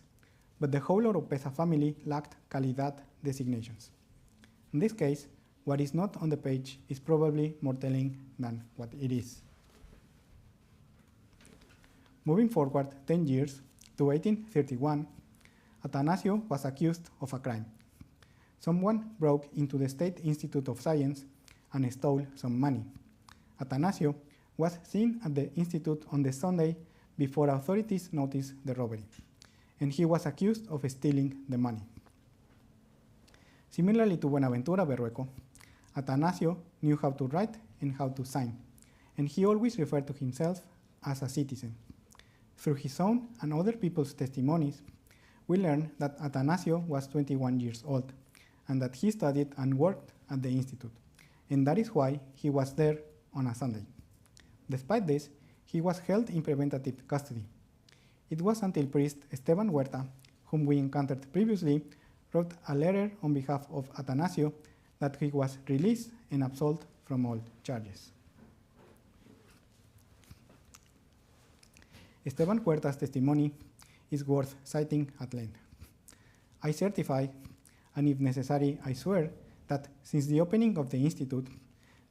but the whole Oropesa family lacked Calidad designations. In this case, what is not on the page is probably more telling than what it is. Moving forward 10 years to 1831, Atanacio was accused of a crime. Someone broke into the State Institute of Science and stole some money. Atanacio was seen at the institute on the Sunday before authorities noticed the robbery, and he was accused of stealing the money. Similarly to Buenaventura Berrueco, Atanacio knew how to write and how to sign, and he always referred to himself as a citizen. Through his own and other people's testimonies, we learn that Atanacio was 21 years old and that he studied and worked at the institute, and that is why he was there on a Sunday. Despite this, he was held in preventative custody. It was until priest Esteban Huerta, whom we encountered previously, wrote a letter on behalf of Atanacio that he was released and absolved from all charges. Esteban Huerta's testimony is worth citing at length. I certify, and if necessary, I swear, that since the opening of the Institute,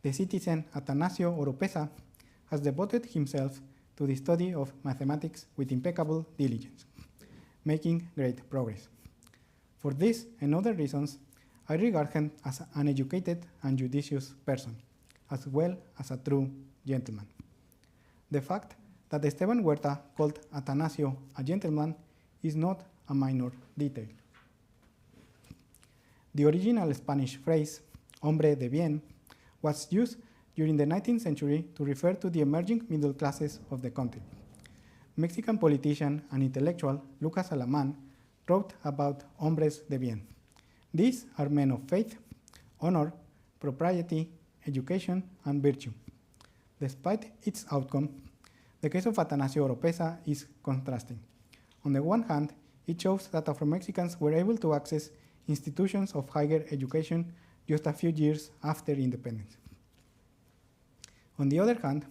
the citizen Atanacio Oropesa has devoted himself to the study of mathematics with impeccable diligence, making great progress. For this and other reasons, I regard him as an educated and judicious person, as well as a true gentleman. The fact that Esteban Huerta called Atanacio a gentleman is not a minor detail. The original Spanish phrase, hombre de bien, was used during the 19th century to refer to the emerging middle classes of the country. Mexican politician and intellectual Lucas Alamán wrote about hombres de bien. These are men of faith, honor, propriety, education, and virtue. Despite its outcome, the case of Atanacio Oropesa is contrasting. On the one hand, it shows that Afro-Mexicans were able to access institutions of higher education just a few years after independence. On the other hand,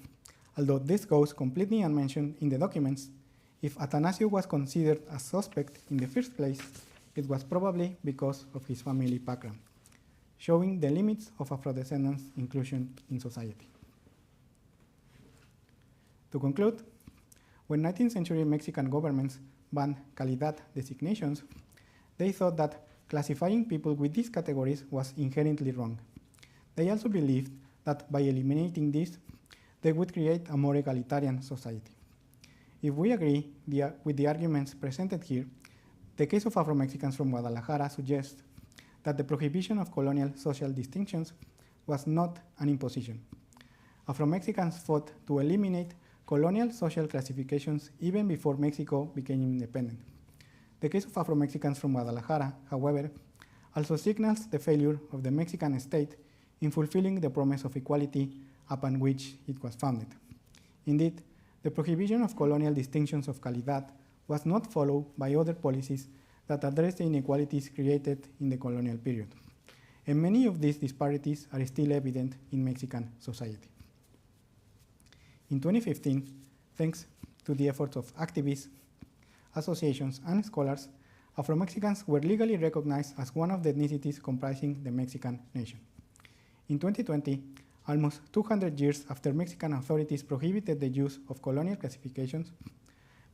although this goes completely unmentioned in the documents, if Atanacio was considered a suspect in the first place, it was probably because of his family background, showing the limits of Afro-descendants' inclusion in society. To conclude, when 19th century Mexican governments banned Calidad designations, they thought that classifying people with these categories was inherently wrong. They also believed that by eliminating this, they would create a more egalitarian society. If we agree with the arguments presented here, the case of Afro-Mexicans from Guadalajara suggests that the prohibition of colonial social distinctions was not an imposition. Afro-Mexicans fought to eliminate colonial social classifications even before Mexico became independent. The case of Afro-Mexicans from Guadalajara, however, also signals the failure of the Mexican state in fulfilling the promise of equality upon which it was founded. Indeed, the prohibition of colonial distinctions of Calidad was not followed by other policies that address the inequalities created in the colonial period. And many of these disparities are still evident in Mexican society. In 2015, thanks to the efforts of activists, associations, and scholars, Afro-Mexicans were legally recognized as one of the ethnicities comprising the Mexican nation. In 2020, almost 200 years after Mexican authorities prohibited the use of colonial classifications,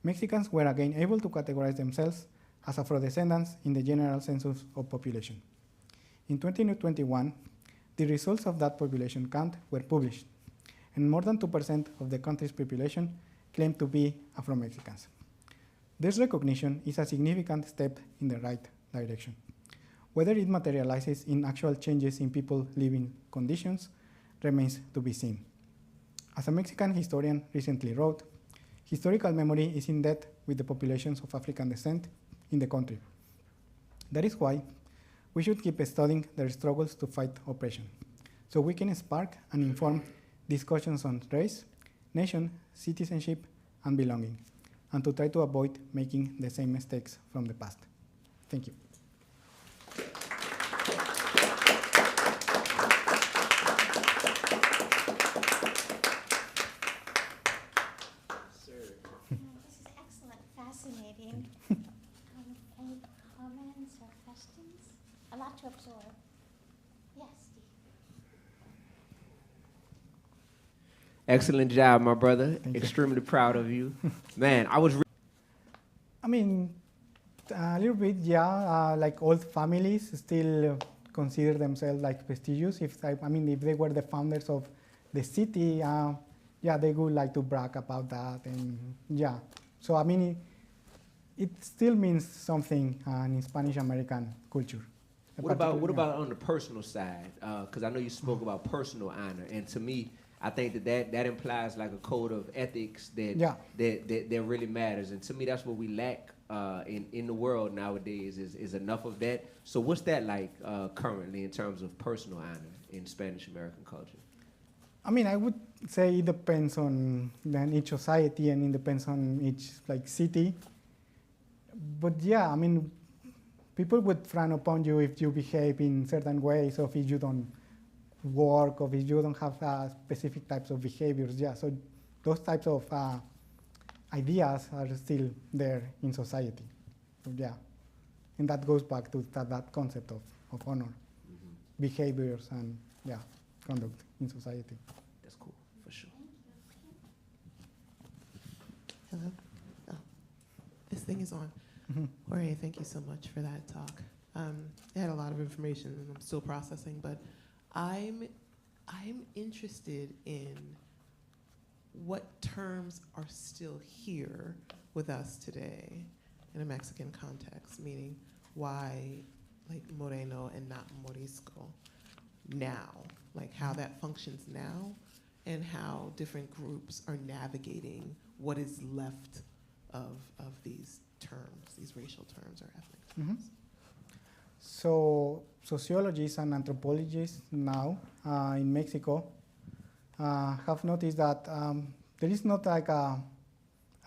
Mexicans were again able to categorize themselves as Afro-descendants in the general census of population. In 2021, the results of that population count were published, and more than 2% of the country's population claimed to be Afro-Mexicans. This recognition is a significant step in the right direction. Whether it materializes in actual changes in people's living conditions remains to be seen. As a Mexican historian recently wrote, historical memory is in debt with the populations of African descent in the country. That is why we should keep studying their struggles to fight oppression, so we can spark and inform discussions on race, nation, citizenship, and belonging, and to try to avoid making the same mistakes from the past. Thank you. This is excellent, fascinating. Any comments or questions? A lot to absorb. Yes, Steve. Excellent job, my brother. Thank you. Extremely proud of you. Man, I was I mean, a little bit, yeah. Like old families still consider themselves like prestigious. If they were the founders of the city, yeah, they would like to brag about that, and yeah. So I mean, it still means something in Spanish-American culture. What about on the personal side? Because I know you spoke about personal honor, and to me, I think that implies like a code of ethics that really matters, and to me, that's what we lack in the world nowadays is enough of that. So what's that like currently in terms of personal honor in Spanish American culture? I mean, I would say it depends on each society and it depends on each like city. But yeah, I mean, people would frown upon you if you behave in certain ways, or if you don't work, or if you don't have specific types of behaviors. Yeah, so those types of ideas are still there in society. So yeah, and that goes back to that concept of honor, behaviors, and yeah, conduct in society. That's cool, for sure. Hello? Oh, this thing is on. Jorge, thank you so much for that talk. It had a lot of information, and I'm still processing, but I'm interested in what terms are still here with us today in a Mexican context, meaning why like Moreno and not Morisco now, like how that functions now, and how different groups are navigating what is left of these terms, these racial terms or ethnic terms? So sociologists and anthropologists now in Mexico have noticed that there is not like a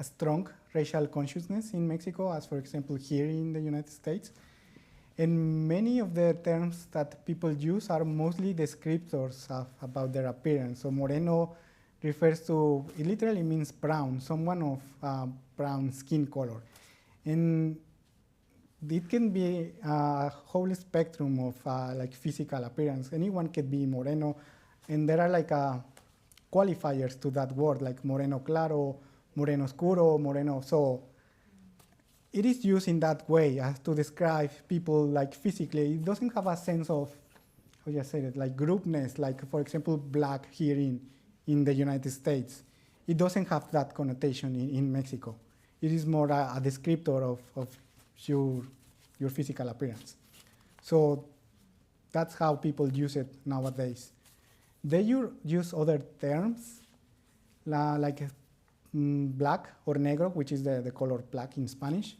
strong racial consciousness in Mexico as, for example, here in the United States. And many of the terms that people use are mostly descriptors about their appearance. So moreno refers to, it literally means brown, someone of brown skin color. And it can be a whole spectrum of like physical appearance. Anyone can be moreno, and there are like qualifiers to that word, like moreno claro, moreno oscuro, moreno. So it is used in that way as to describe people like physically. It doesn't have a sense of, how do you say it, like groupness, like for example, black here in the United States. It doesn't have that connotation in Mexico. It is more a descriptor of your physical appearance. So that's how people use it nowadays. They use other terms like black or negro, which is the color black in Spanish.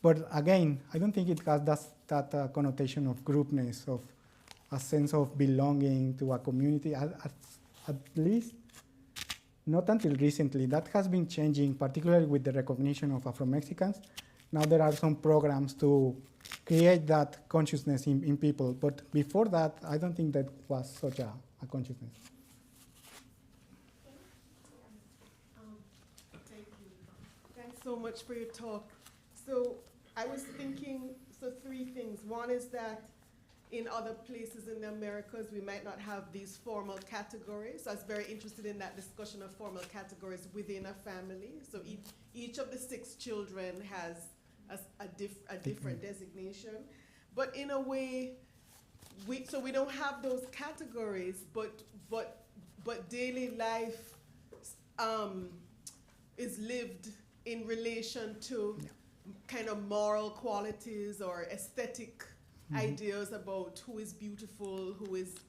But again, I don't think it has that connotation of groupness, of a sense of belonging to a community, at least not until recently. That has been changing, particularly with the recognition of Afro-Mexicans. Now there are some programs to create that consciousness in people. But before that, I don't think that was such a consciousness. Thank you. Thanks so much for your talk. So I was thinking, so three things. One is that in other places in the Americas, we might not have these formal categories. So I was very interested in that discussion of formal categories within a family. So each of the 6 children has a different designation. But in a way, we don't have those categories, but daily life is lived in relation to kind of moral qualities or aesthetic ideas about who is beautiful,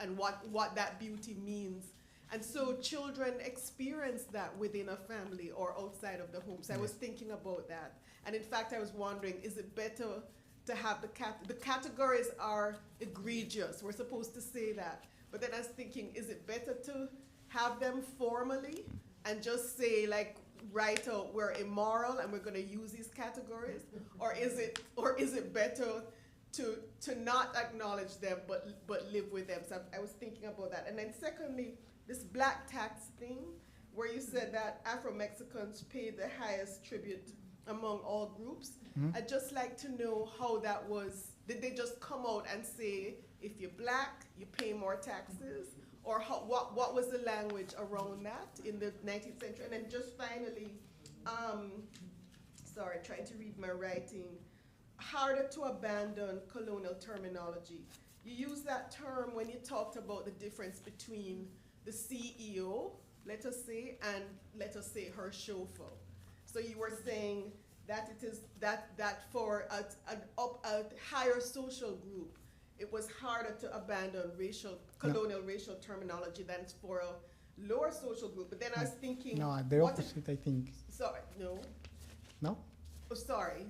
and what that beauty means. And so children experience that within a family or outside of the home. So I was thinking about that. And in fact, I was wondering, is it better to have the categories are egregious. We're supposed to say that. But then I was thinking, is it better to have them formally and just say, like, write out we're immoral and we're going to use these categories? Or is it better to not acknowledge them but live with them? So I was thinking about that. And then secondly, this black tax thing, where you said that Afro-Mexicans pay the highest tribute among all groups. I'd just like to know how that was. Did they just come out and say, if you're black, you pay more taxes? Or what was the language around that in the 19th century? And then just finally, sorry, trying to read my writing, harder to abandon colonial terminology. You used that term when you talked about the difference between the CEO, let us say, and let us say her chauffeur. So you were saying that it is that for a higher social group, it was harder to abandon colonial racial terminology than for a lower social group. But then I was thinking, no, the opposite, I think. Sorry, no. No? Oh, sorry.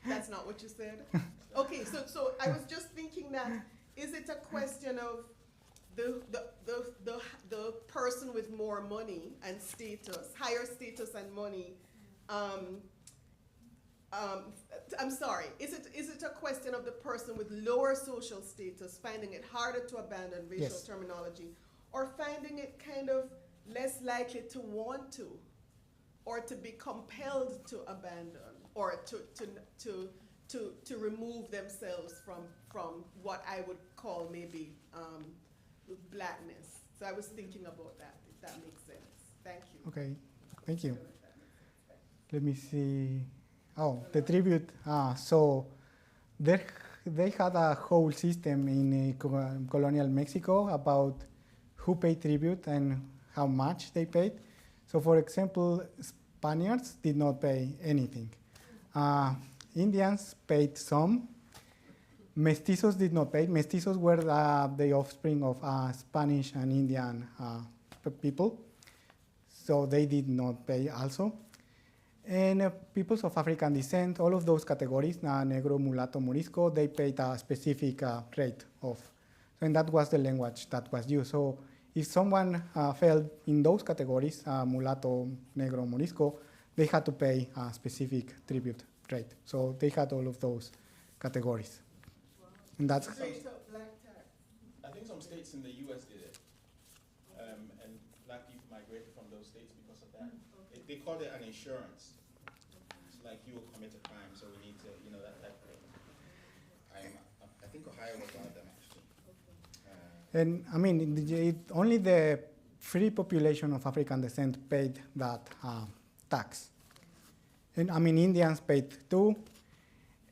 That's not what you said. Okay, so I was just thinking that, is it a question of the person with more money and status, higher status and money? I'm sorry. Is it a question of the person with lower social status finding it harder to abandon racial terminology, or finding it kind of less likely to want to, or to be compelled to abandon, or to remove themselves from what I would call maybe blackness? So I was thinking about that, if that makes sense. Thank you. Okay, thank you. Let me see. Oh, the tribute. So they had a whole system in colonial Mexico about who paid tribute and how much they paid. So for example, Spaniards did not pay anything. Indians paid some. Mestizos did not pay. Mestizos were the offspring of Spanish and Indian people. So they did not pay also. And peoples of African descent, all of those categories, Negro, Mulatto, Morisco, they paid a specific rate of, and that was the language that was used. So if someone fell in those categories, Mulatto, Negro, Morisco, they had to pay a specific tribute rate. So they had all of those categories. Wow. And that's Straight up black tax. I think some states in the U.S. did it, and black people migrated from those states because of that. Okay. They called it an insurance. It's like you will commit a crime, so we need to, you know, that thing. I think Ohio was one of them, actually. And I mean, only the free population of African descent paid that tax. And I mean, Indians paid too.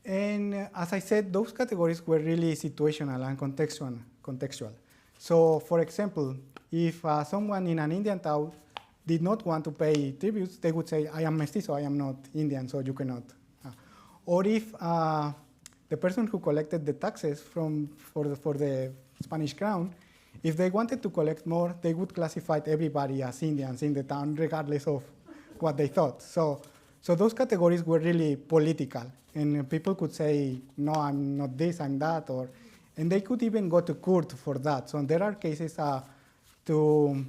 And as I said, those categories were really situational and contextual. So for example, if someone in an Indian town did not want to pay tributes, they would say, I am mestizo, I am not Indian, so you cannot. Or if the person who collected the taxes for the Spanish crown, if they wanted to collect more, they would classify everybody as Indians in the town, regardless of what they thought. So those categories were really political, and people could say, no, I'm not this, I'm that, and they could even go to court for that. So there are cases to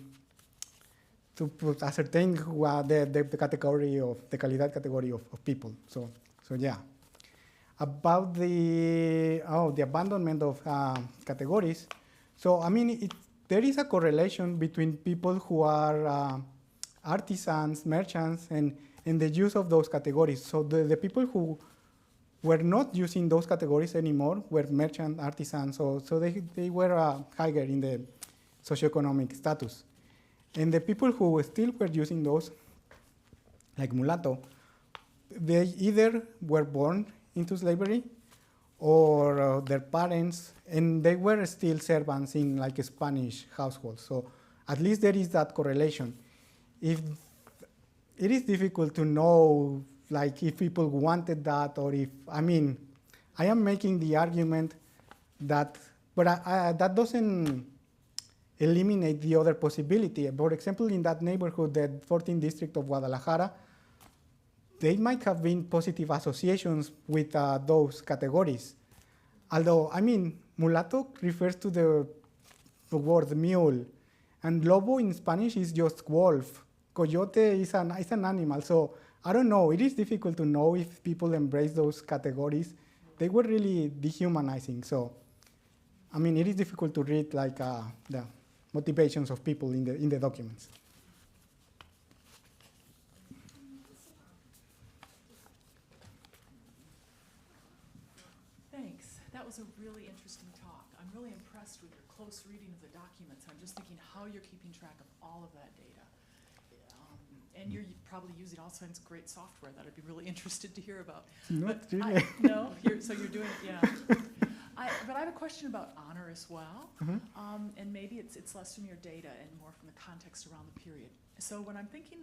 ascertain the category of the Calidad category of people. So yeah. About the abandonment of categories. So I mean, there is a correlation between people who are artisans, merchants, and the use of those categories. So the people who were not using those categories anymore were merchant, artisans, so they were higher in the socioeconomic status. And the people who still were using those, like mulatto, they either were born into slavery or their parents, and they were still servants in like a Spanish household. So at least there is that correlation. If it is difficult to know, like if people wanted that, or if, I mean, I am making the argument that, but that doesn't eliminate the other possibility. For example, in that neighborhood, the 14th district of Guadalajara, they might have been positive associations with those categories. Although, I mean, mulatto refers to the word mule, and lobo in Spanish is just wolf. Coyote is an animal, so I don't know. It is difficult to know if people embrace those categories. They were really dehumanizing, so I mean, it is difficult to read like the motivations of people in the documents. Thanks. That was a really interesting talk. I'm really impressed with your close reading of the documents. I'm just thinking how you're keeping track of all of that data. And you're probably using all kinds of great software that I'd be really interested to hear about. Not really. No? So you're doing it, yeah. But I have a question about honor as well. Mm-hmm. And maybe it's less from your data and more from the context around the period. So when I'm thinking,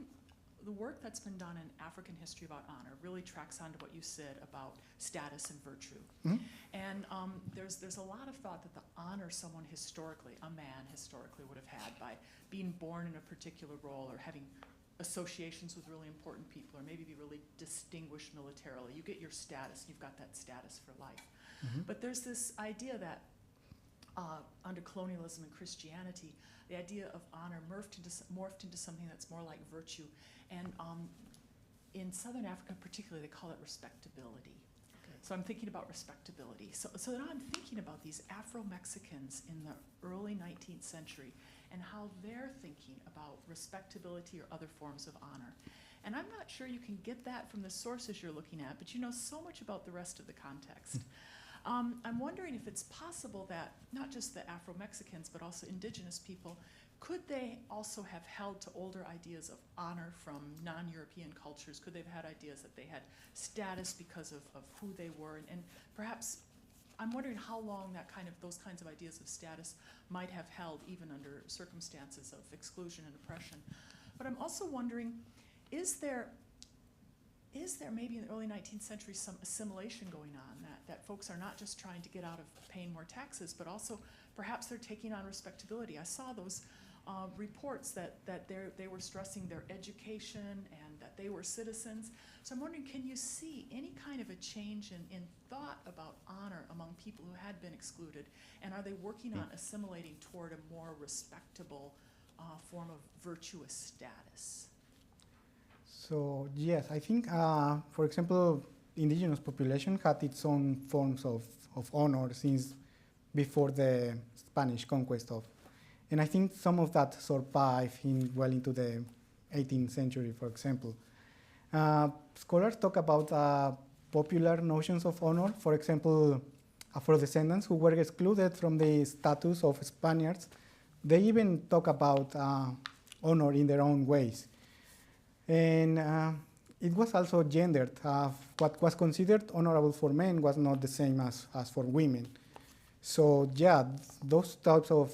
the work that's been done in African history about honor really tracks onto what you said about status and virtue. Mm-hmm. And there's a lot of thought that the honor someone historically, a man historically would have had by being born in a particular role or having associations with really important people, or maybe be really distinguished militarily. You get your status, you've got that status for life. Mm-hmm. But there's this idea that under colonialism and Christianity, the idea of honor morphed into something that's more like virtue. And in Southern Africa particularly, they call it respectability. Okay. So I'm thinking about respectability. So now I'm thinking about these Afro-Mexicans in the early 19th century and how they're thinking about respectability or other forms of honor. And I'm not sure you can get that from the sources you're looking at, but you know so much about the rest of the context. I'm wondering if it's possible that not just the Afro-Mexicans, but also indigenous people, could they also have held to older ideas of honor from non-European cultures? Could they have had ideas that they had status because of who they were? And perhaps I'm wondering how long those kinds of ideas of status might have held even under circumstances of exclusion and oppression. But I'm also wondering, is there maybe in the early 19th century some assimilation going on, that folks are not just trying to get out of paying more taxes, but also perhaps they're taking on respectability? I saw those reports that they were stressing their education and that that they were citizens. So I'm wondering, can you see any kind of a change in thought about honor among people who had been excluded? And are they working on assimilating toward a more respectable form of virtuous status? So yes, I think, for example, indigenous population had its own forms of honor since before the Spanish conquest of, and I think some of that survived well into the 18th century, for example. Scholars talk about popular notions of honor. For example, Afro-descendants who were excluded from the status of Spaniards, they even talk about honor in their own ways. And it was also gendered. What was considered honorable for men was not the same as for women. So yeah, those types of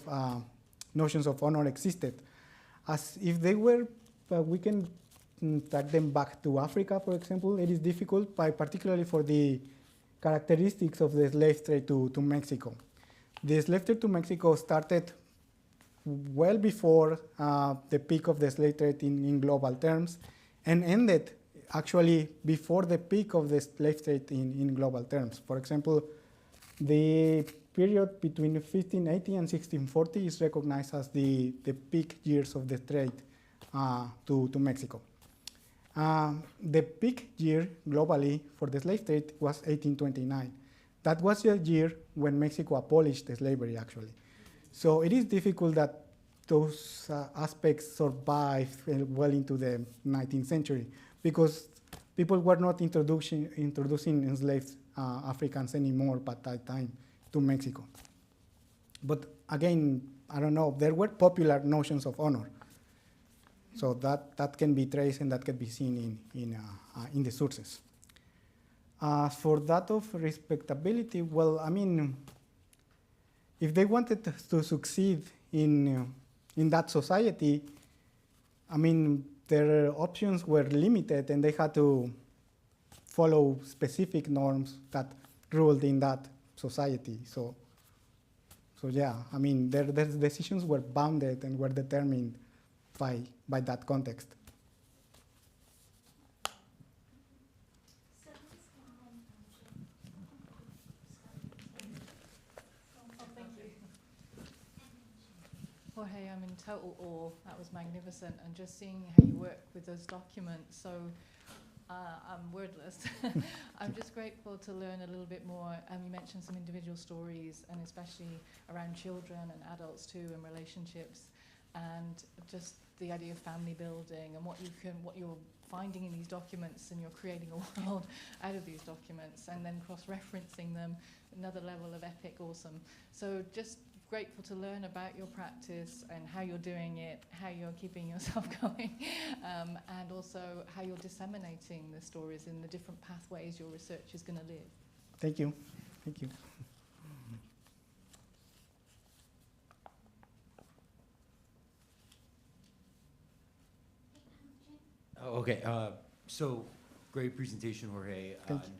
notions of honor existed. As if they were, we can track them back to Africa, for example. It is difficult, particularly for the characteristics of the slave trade to Mexico. The slave trade to Mexico started well before the peak of the slave trade in global terms, and ended actually before the peak of the slave trade in global terms. For example, the period between 1580 and 1640 is recognized as the peak years of the trade to Mexico. The peak year globally for the slave trade was 1829. That was the year when Mexico abolished the slavery, actually. So it is difficult that those aspects survive well into the 19th century because people were not introducing enslaved Africans anymore by that time to Mexico. But again, I don't know, there were popular notions of honor. So that can be traced and that can be seen in the sources. For that of respectability, well, I mean, if they wanted to succeed in that society, I mean, their options were limited and they had to follow specific norms that ruled in that society. So yeah, I mean, their decisions were bounded and were determined by that context. Jorge, I'm in total awe. That was magnificent. And just seeing how you work with those documents, so I'm wordless. I'm just grateful to learn a little bit more. You mentioned some individual stories, and especially around children and adults too, and relationships, and just the idea of family building and what you're finding in these documents, and you're creating a world out of these documents, and then cross-referencing them, another level of epic awesome. So just grateful to learn about your practice and how you're doing it, how you're keeping yourself going, and also how you're disseminating the stories in the different pathways your research is going to live. Thank you. Thank you. Okay, so great presentation, Jorge. Thank you.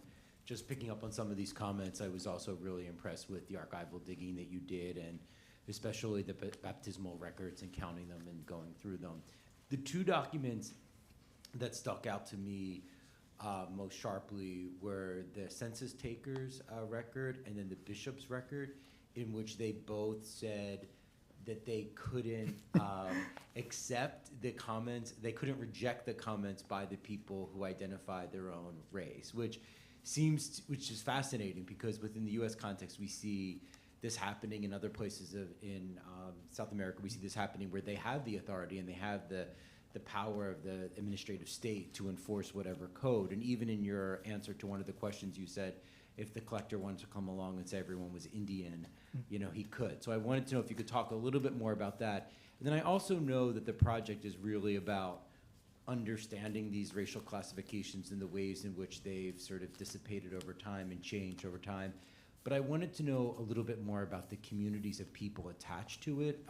Just picking up on some of these comments, I was also really impressed with the archival digging that you did, and especially the baptismal records and counting them and going through them. The two documents that stuck out to me most sharply were the Census Taker's record and then the Bishop's record, in which they both said that they couldn't accept the comments, they couldn't reject the comments by the people who identified their own race, which is fascinating, because within the US context we see this happening in other places in South America. We see this happening where they have the authority and they have the power of the administrative state to enforce whatever code. And even in your answer to one of the questions, you said if the collector wanted to come along and say everyone was Indian, you know, he could. So I wanted to know if you could talk a little bit more about that. And then I also know that the project is really about understanding these racial classifications and the ways in which they've sort of dissipated over time and changed over time. But I wanted to know a little bit more about the communities of people attached to it.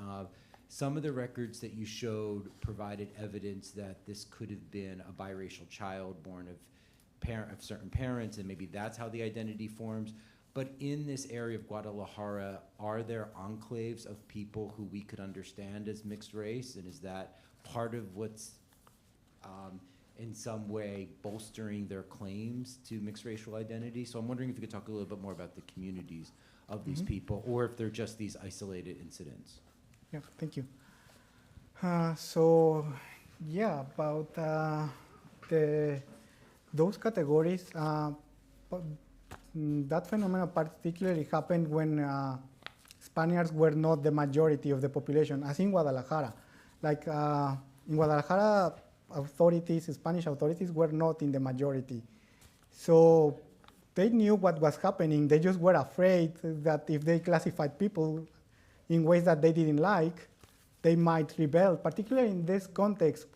Some of the records that you showed provided evidence that this could have been a biracial child born of certain parents, and maybe that's how the identity forms. But in this area of Guadalajara, are there enclaves of people who we could understand as mixed race? And is that part of what's in some way bolstering their claims to mixed racial identity. So I'm wondering if you could talk a little bit more about the communities of these people, or if they're just these isolated incidents. Yeah, thank you. So, yeah, about those categories, that phenomenon particularly happened when Spaniards were not the majority of the population, as in Guadalajara. Like in Guadalajara, Spanish authorities were not in the majority. So they knew what was happening. They just were afraid that if they classified people in ways that they didn't like, they might rebel, particularly in this context.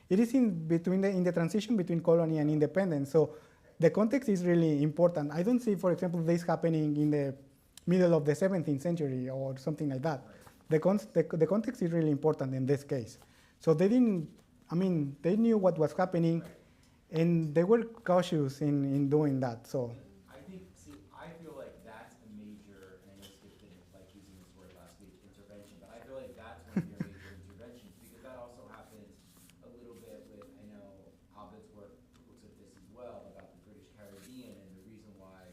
It is in the transition between colony and independence. So the context is really important. I don't see, for example, this happening in the middle of the 17th century or something like that. The context is really important in this case. So they didn't, they knew what was happening, and they were cautious in doing that. So I feel like that's a major, and I know Skip didn't like using this word last week, intervention, but I feel like that's one of your major interventions, because that also happens a little bit with, I know Abed's work looks at this as well, about the British Caribbean, and the reason why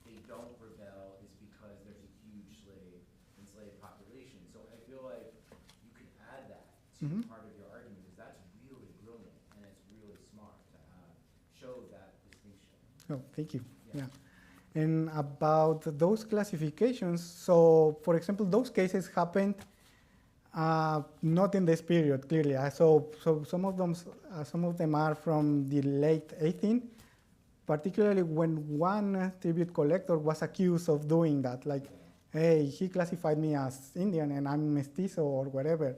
they don't rebel is because there's a huge enslaved population. So I feel like you could add that to part of your argument, because that's really brilliant, and it's really smart to show that distinction. Oh, thank you. Yeah. And about those classifications, so for example, those cases happened not in this period, clearly. So some of them are from the late 18th, particularly when one tribute collector was accused of doing that, like, hey, he classified me as Indian and I'm mestizo or whatever.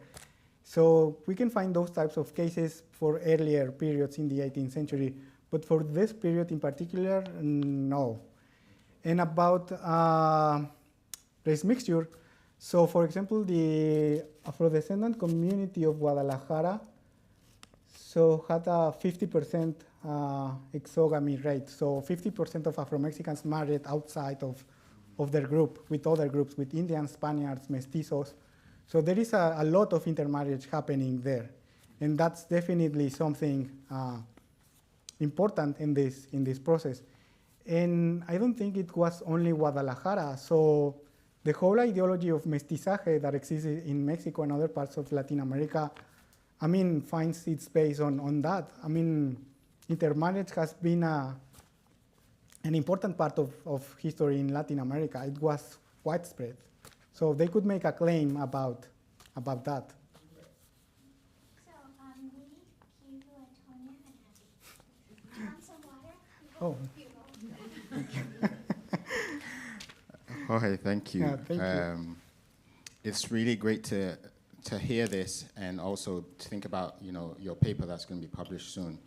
So we can find those types of cases for earlier periods in the 18th century, but for this period in particular, no. And about race mixture, so for example, the Afro-descendant community of Guadalajara had a 50% exogamy rate. So 50% of Afro-Mexicans married outside of their group, with other groups, with Indians, Spaniards, mestizos. So there is a lot of intermarriage happening there. And that's definitely something important in this process. And I don't think it was only Guadalajara. So the whole ideology of mestizaje that exists in Mexico and other parts of Latin America, finds its base on that. Intermarriage has been an important part of history in Latin America. It was widespread. So they could make a claim about that. So we give you a Tonya and Abby. Want some water? Oh. Jorge, thank you. Yeah, thank you. It's really great to hear this, and also to think about your paper that's going to be published soon,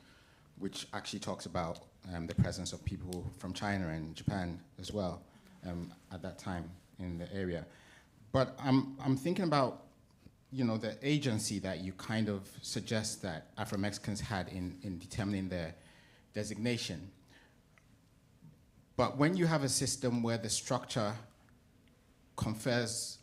which actually talks about the presence of people from China and Japan as well at that time in the area. But I'm thinking about the agency that you kind of suggest that Afro-Mexicans had in determining their designation. But when you have a system where the structure confers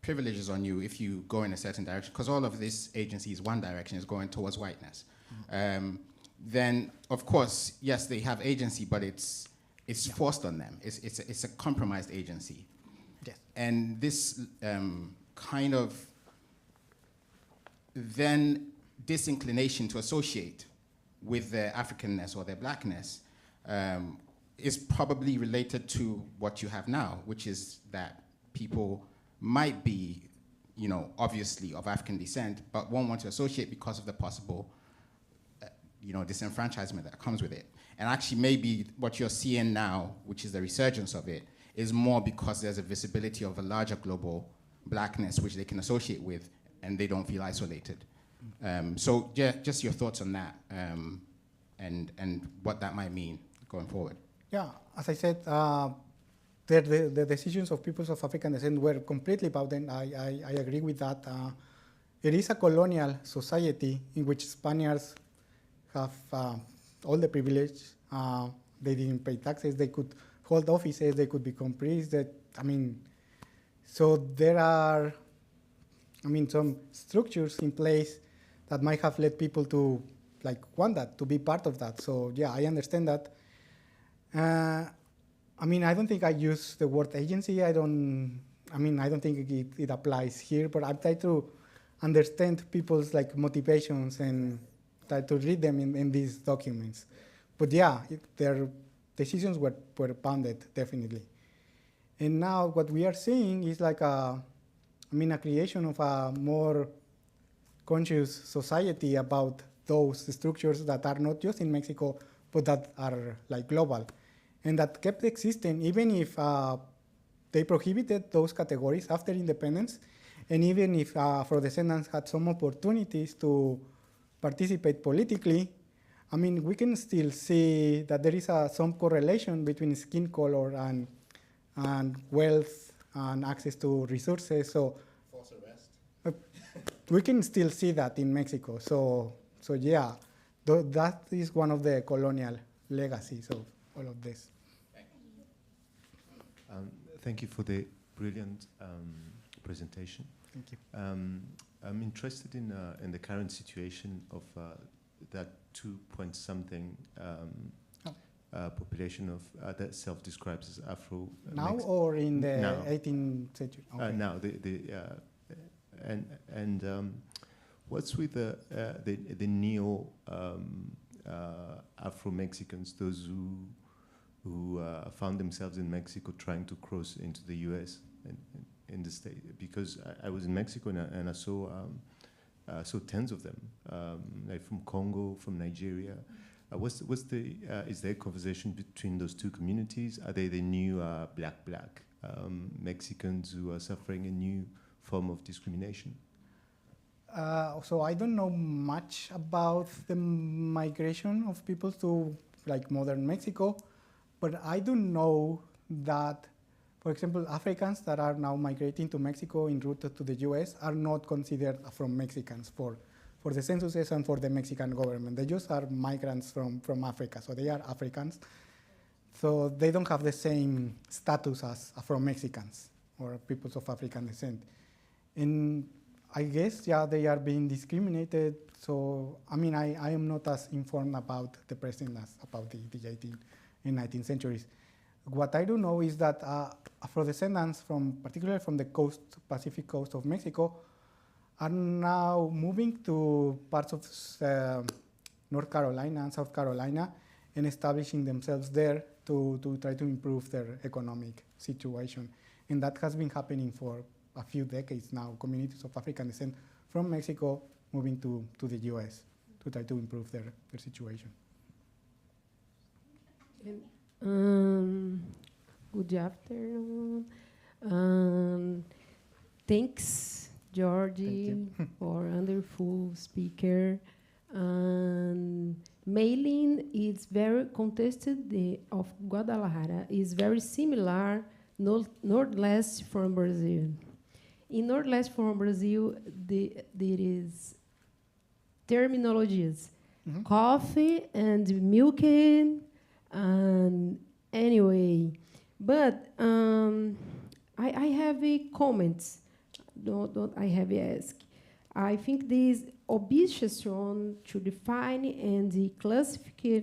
privileges on you if you go in a certain direction, because all of this agency is one direction, is going towards whiteness, then of course, yes, they have agency, but it's forced on them. It's a compromised agency. Yes. And this kind of then disinclination to associate with their Africanness or their blackness is probably related to what you have now, which is that people might be, obviously of African descent, but won't want to associate because of the possible, disenfranchisement that comes with it. And actually maybe what you're seeing now, which is the resurgence of it, is more because there's a visibility of a larger global blackness which they can associate with, and they don't feel isolated. So yeah, just your thoughts on that, and what that might mean going forward. Yeah, as I said, the decisions of peoples of African descent were completely bounden. I agree with that. It is a colonial society in which Spaniards have all the privilege. They didn't pay taxes. They could hold offices. They could become priests. So there are, some structures in place that might have led people to like want that, to be part of that. So yeah, I understand that. I mean, I don't think I use the word agency. I don't think it applies here, but I try to understand people's like motivations and try to read them in these documents. But yeah, their decisions were bounded, definitely. And now what we are seeing is like a creation of a more conscious society about those structures that are not just in Mexico, but that are like global. And that kept existing even if they prohibited those categories after independence, and even if Afro-descendants had some opportunities to participate politically, I mean, we can still see that there is some correlation between skin color and wealth and access to resources. So false arrest. We can still see that in Mexico. So yeah, that is one of the colonial legacies of all of this. Thank you for the brilliant presentation. Thank you. I'm interested in the current situation of that 2-point-something population of that self-describes as Afro. Now or in the now. 18th century? Okay. Now, what's with the neo Afro-Mexicans, those who found themselves in Mexico trying to cross into the U.S. in the state? Because I was in Mexico and I saw tens of them, like from Congo, from Nigeria. Is there a conversation between those two communities? Are they the new black Mexicans who are suffering a new form of discrimination? So I don't know much about the migration of people to like modern Mexico, but I do know that, for example, Africans that are now migrating to Mexico en route to the US are not considered Afro-Mexicans for the censuses and for the Mexican government. They just are migrants from Africa, so they are Africans. So they don't have the same status as Afro-Mexicans or peoples of African descent. And I guess, yeah, they are being discriminated. So, I mean, I am not as informed about the present as about the 18th and 19th centuries. What I do know is that Afro-descendants, particularly from the Pacific coast of Mexico, are now moving to parts of North Carolina and South Carolina and establishing themselves there to try to improve their economic situation. And that has been happening for a few decades now. Communities of African descent from Mexico moving to the US to try to improve their situation. Good afternoon. Thanks, Jorge, for wonderful speaker. Mailing is very contested of Guadalajara is very similar northwest from Brazil. In northwest from Brazil, there is terminologies, coffee and milking, and anyway. But I have a comments. Don't I have ask? I think this obsession to define and classify,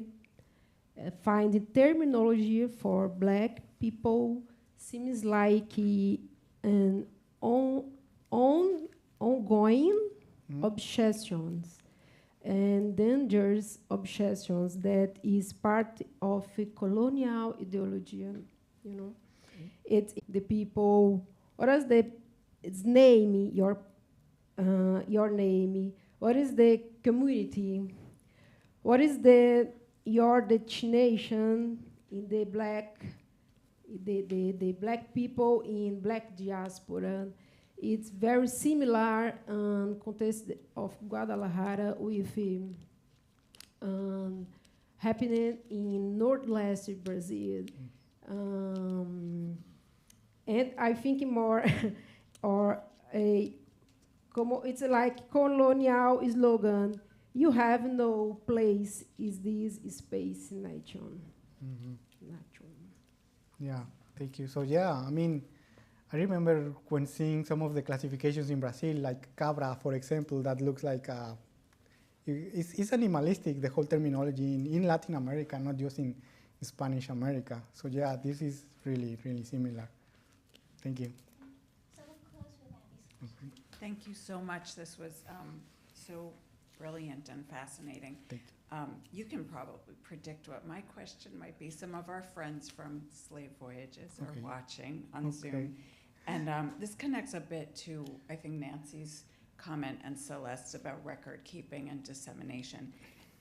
find the terminology for black people seems like an ongoing obsessions and dangerous obsessions that is part of a colonial ideology. You know, it's the people. What is its name? Your name. What is the community? What is your destination in the black? The black people in black diaspora. It's very similar context of Guadalajara with happening in northwest Brazil. And I think more or it's like colonial slogan. You have no place. Is this space in nature? Yeah, thank you. So yeah, I mean, I remember when seeing some of the classifications in Brazil, like cabra, for example, that looks like it's animalistic, the whole terminology in Latin America, not just in Spanish America. So yeah, this is really, really similar. Thank you. So we'll close with that. Okay. Thank you so much. This was so brilliant and fascinating. Thank you. You can probably predict what my question might be. Some of our friends from Slave Voyages are watching on Zoom. And this connects a bit to, I think, Nancy's comment and Celeste about record keeping and dissemination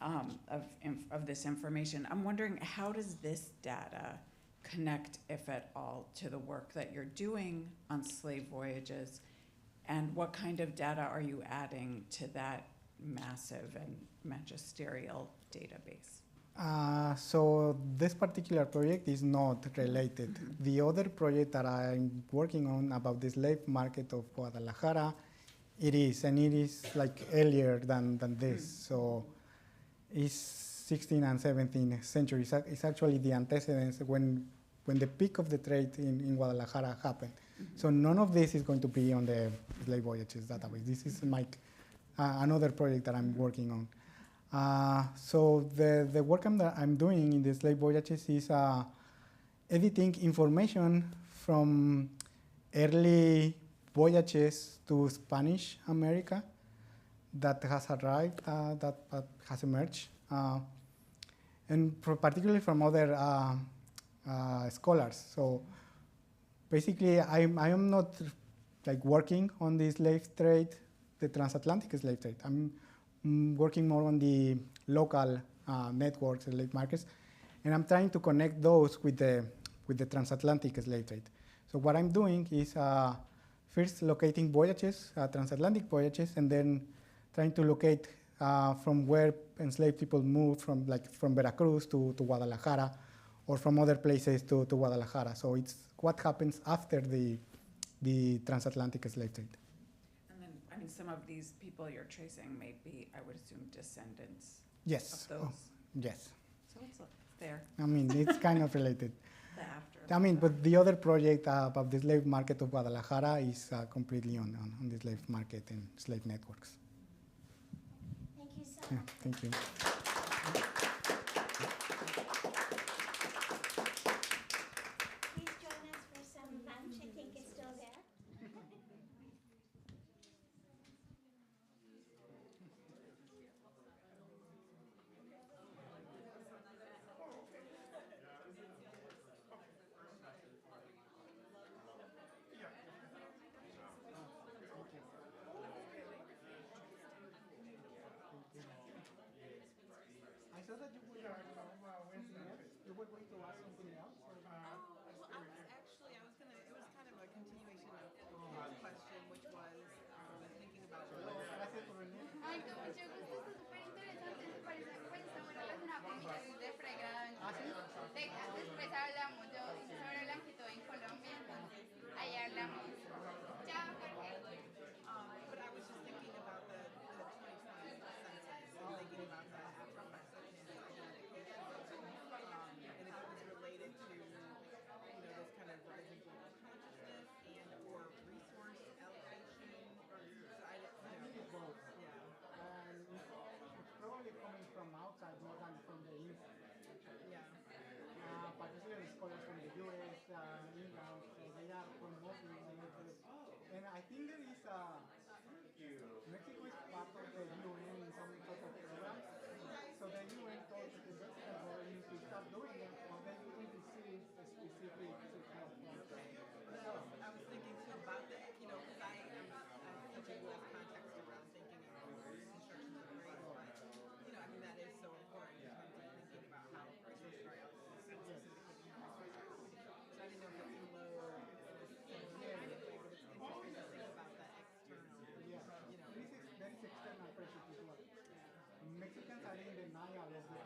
of this information. I'm wondering, how does this data connect, if at all, to the work that you're doing on slave voyages? And what kind of data are you adding to that massive and magisterial database? So this particular project is not related. The other project that I'm working on about the slave market of Guadalajara, it is like earlier than this. So it's 16th and 17th century. It's actually the antecedents when the peak of the trade in Guadalajara happened. So none of this is going to be on the slave voyages database. This is another project that I'm working on. So the work that I'm doing in the slave voyages is editing information from early voyages to Spanish America that has arrived, that has emerged, and particularly from other scholars. So basically, I am not like working on the slave trade, the transatlantic slave trade. I'm working more on the local networks, slave markets, and I'm trying to connect those with the transatlantic slave trade. So what I'm doing is first locating voyages, transatlantic voyages, and then trying to locate from where enslaved people moved from Veracruz to Guadalajara, or from other places to Guadalajara. So it's what happens after the transatlantic slave trade. And then, I mean, some of these people you're tracing may be, I would assume, descendants Yes. of those. Yes. So it's there. I mean, it's kind of related. The after. I mean, but the other project about the slave market of Guadalajara is completely on the slave market and slave networks. Thank you so Yeah, much. thank you. Please join us for some lunch. I think it's still there. I saw that you were you were going to ask something else. Well, I was gonna, it was kind of a continuation of his question, which was thinking about Ay, con mucho gusto, está súper interesante. Eso parece, pues está muy relacionado con mi tesis de pregrado. Después hablamos, yo hice sobre blanquitud en Colombia, entonces ahí hablamos. Chao, Jorge. but I was just thinking about the 2020 census, and thinking about the Afro-Mexican identification, and if it was related to, this kind of rising global consciousness and or resource allocation. So I didn't, Both. yeah. It's probably coming from outside more than from the inside. Yeah. Particularly scholars from the U.S., Singham, so they are promoting this. And I think there is Mexico is part of the UN in some sort of program. So the UN told the Mexican government to start doing it, or they wouldn't receive a specific support. I was thinking too about that, because I am such a U.S. context around thinking of construction of race, but, I mean, that is so important in terms of thinking about how resources are allocated. So I didn't know if it's low in a similar kind of way, but it's interesting to think about that external, There is external pressure as well. Mexicans are in denial of the